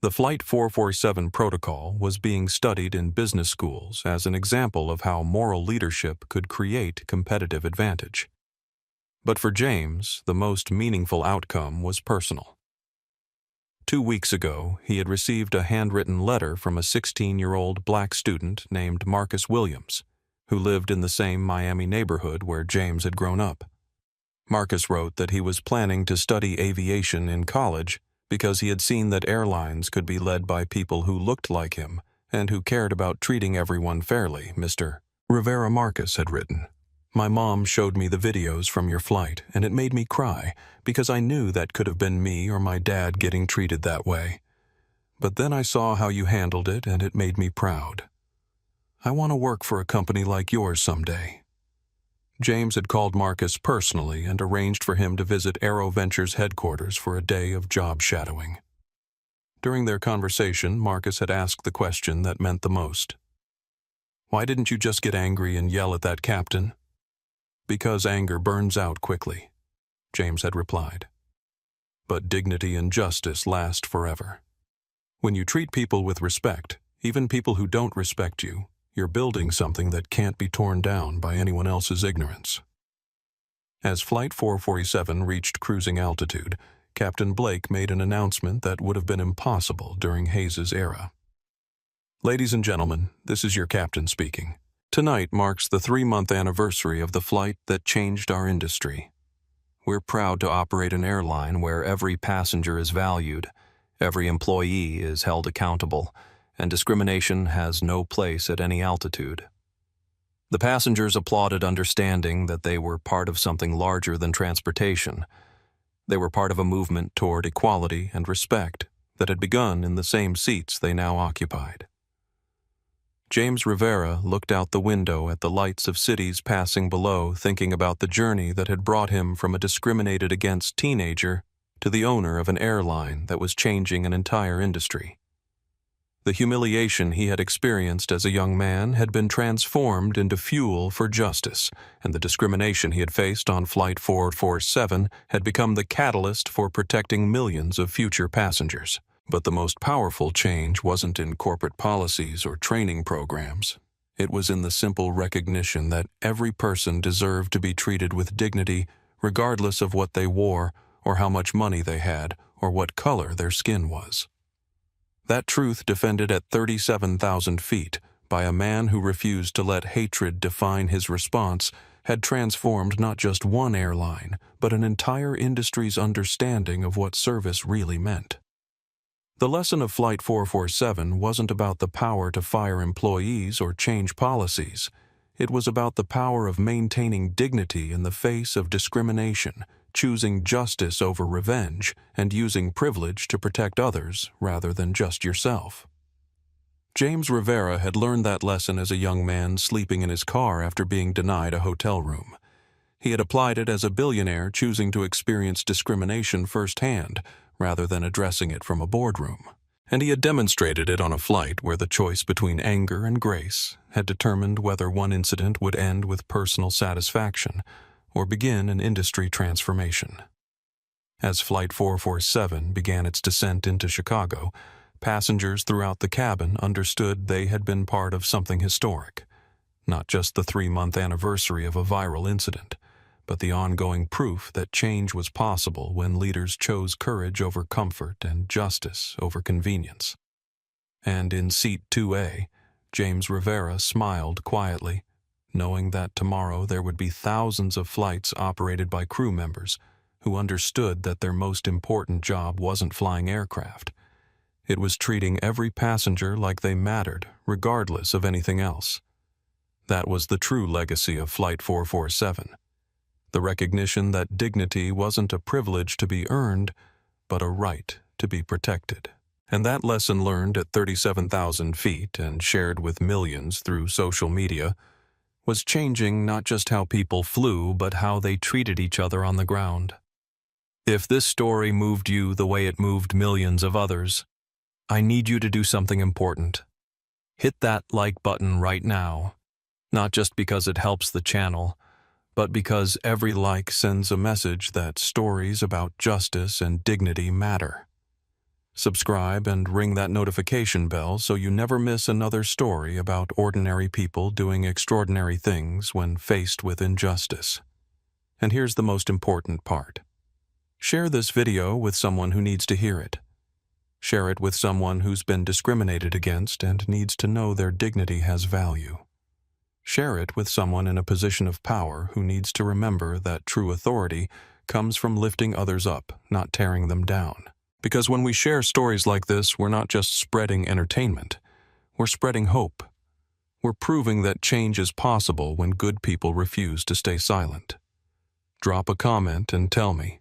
The Flight 447 protocol was being studied in business schools as an example of how moral leadership could create competitive advantage. But for James, the most meaningful outcome was personal. 2 weeks ago, he had received a handwritten letter from a 16-year-old black student named Marcus Williams, who lived in the same Miami neighborhood where James had grown up. Marcus wrote that he was planning to study aviation in college because he had seen that airlines could be led by people who looked like him and who cared about treating everyone fairly, Mr. Rivera. Marcus had written, "My mom showed me the videos from your flight, and it made me cry because I knew that could have been me or my dad getting treated that way. But then I saw how you handled it, and it made me proud. I want to work for a company like yours someday." James had called Marcus personally and arranged for him to visit Aero Ventures headquarters for a day of job shadowing. During their conversation, Marcus had asked the question that meant the most. "Why didn't you just get angry and yell at that captain?" "Because anger burns out quickly," James had replied. "But dignity and justice last forever. When you treat people with respect, even people who don't respect you, you're building something that can't be torn down by anyone else's ignorance." As Flight 447 reached cruising altitude, Captain Blake made an announcement that would have been impossible during Hayes's era. "Ladies and gentlemen, this is your captain speaking. Tonight marks the 3-month anniversary of the flight that changed our industry. We're proud to operate an airline where every passenger is valued, every employee is held accountable, and discrimination has no place at any altitude." The passengers applauded, understanding that they were part of something larger than transportation. They were part of a movement toward equality and respect that had begun in the same seats they now occupied. James Rivera looked out the window at the lights of cities passing below, thinking about the journey that had brought him from a discriminated against teenager to the owner of an airline that was changing an entire industry. The humiliation he had experienced as a young man had been transformed into fuel for justice, and the discrimination he had faced on Flight 447 had become the catalyst for protecting millions of future passengers. But the most powerful change wasn't in corporate policies or training programs. It was in the simple recognition that every person deserved to be treated with dignity, regardless of what they wore, or how much money they had, or what color their skin was. That truth defended at 37,000 feet by a man who refused to let hatred define his response had transformed not just one airline, but an entire industry's understanding of what service really meant. The lesson of Flight 447 wasn't about the power to fire employees or change policies. It was about the power of maintaining dignity in the face of discrimination, choosing justice over revenge, and using privilege to protect others rather than just yourself. James Rivera had learned that lesson as a young man sleeping in his car after being denied a hotel room. He had applied it as a billionaire choosing to experience discrimination firsthand rather than addressing it from a boardroom. And he had demonstrated it on a flight where the choice between anger and grace had determined whether one incident would end with personal satisfaction or begin an industry transformation. As Flight 447 began its descent into Chicago, passengers throughout the cabin understood they had been part of something historic, not just the 3-month anniversary of a viral incident, but the ongoing proof that change was possible when leaders chose courage over comfort and justice over convenience. And in seat 2A, James Rivera smiled quietly, knowing that tomorrow there would be thousands of flights operated by crew members who understood that their most important job wasn't flying aircraft. It was treating every passenger like they mattered, regardless of anything else. That was the true legacy of Flight 447. The recognition that dignity wasn't a privilege to be earned, but a right to be protected. And that lesson learned at 37,000 feet and shared with millions through social media was changing not just how people flew, but how they treated each other on the ground. If this story moved you the way it moved millions of others, I need you to do something important. Hit that like button right now, not just because it helps the channel, but because every like sends a message that stories about justice and dignity matter. Subscribe and ring that notification bell so you never miss another story about ordinary people doing extraordinary things when faced with injustice. And here's the most important part. Share this video with someone who needs to hear it. Share it with someone who's been discriminated against and needs to know their dignity has value. Share it with someone in a position of power who needs to remember that true authority comes from lifting others up, not tearing them down. Because when we share stories like this, we're not just spreading entertainment. We're spreading hope. We're proving that change is possible when good people refuse to stay silent. Drop a comment and tell me,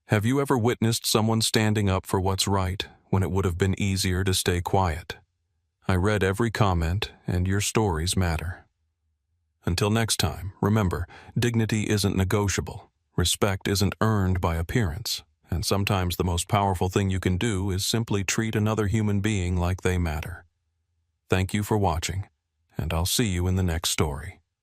have you ever witnessed someone standing up for what's right when it would have been easier to stay quiet? I read every comment, and your stories matter. Until next time, remember, dignity isn't negotiable. Respect isn't earned by appearance. And sometimes the most powerful thing you can do is simply treat another human being like they matter. Thank you for watching, and I'll see you in the next story.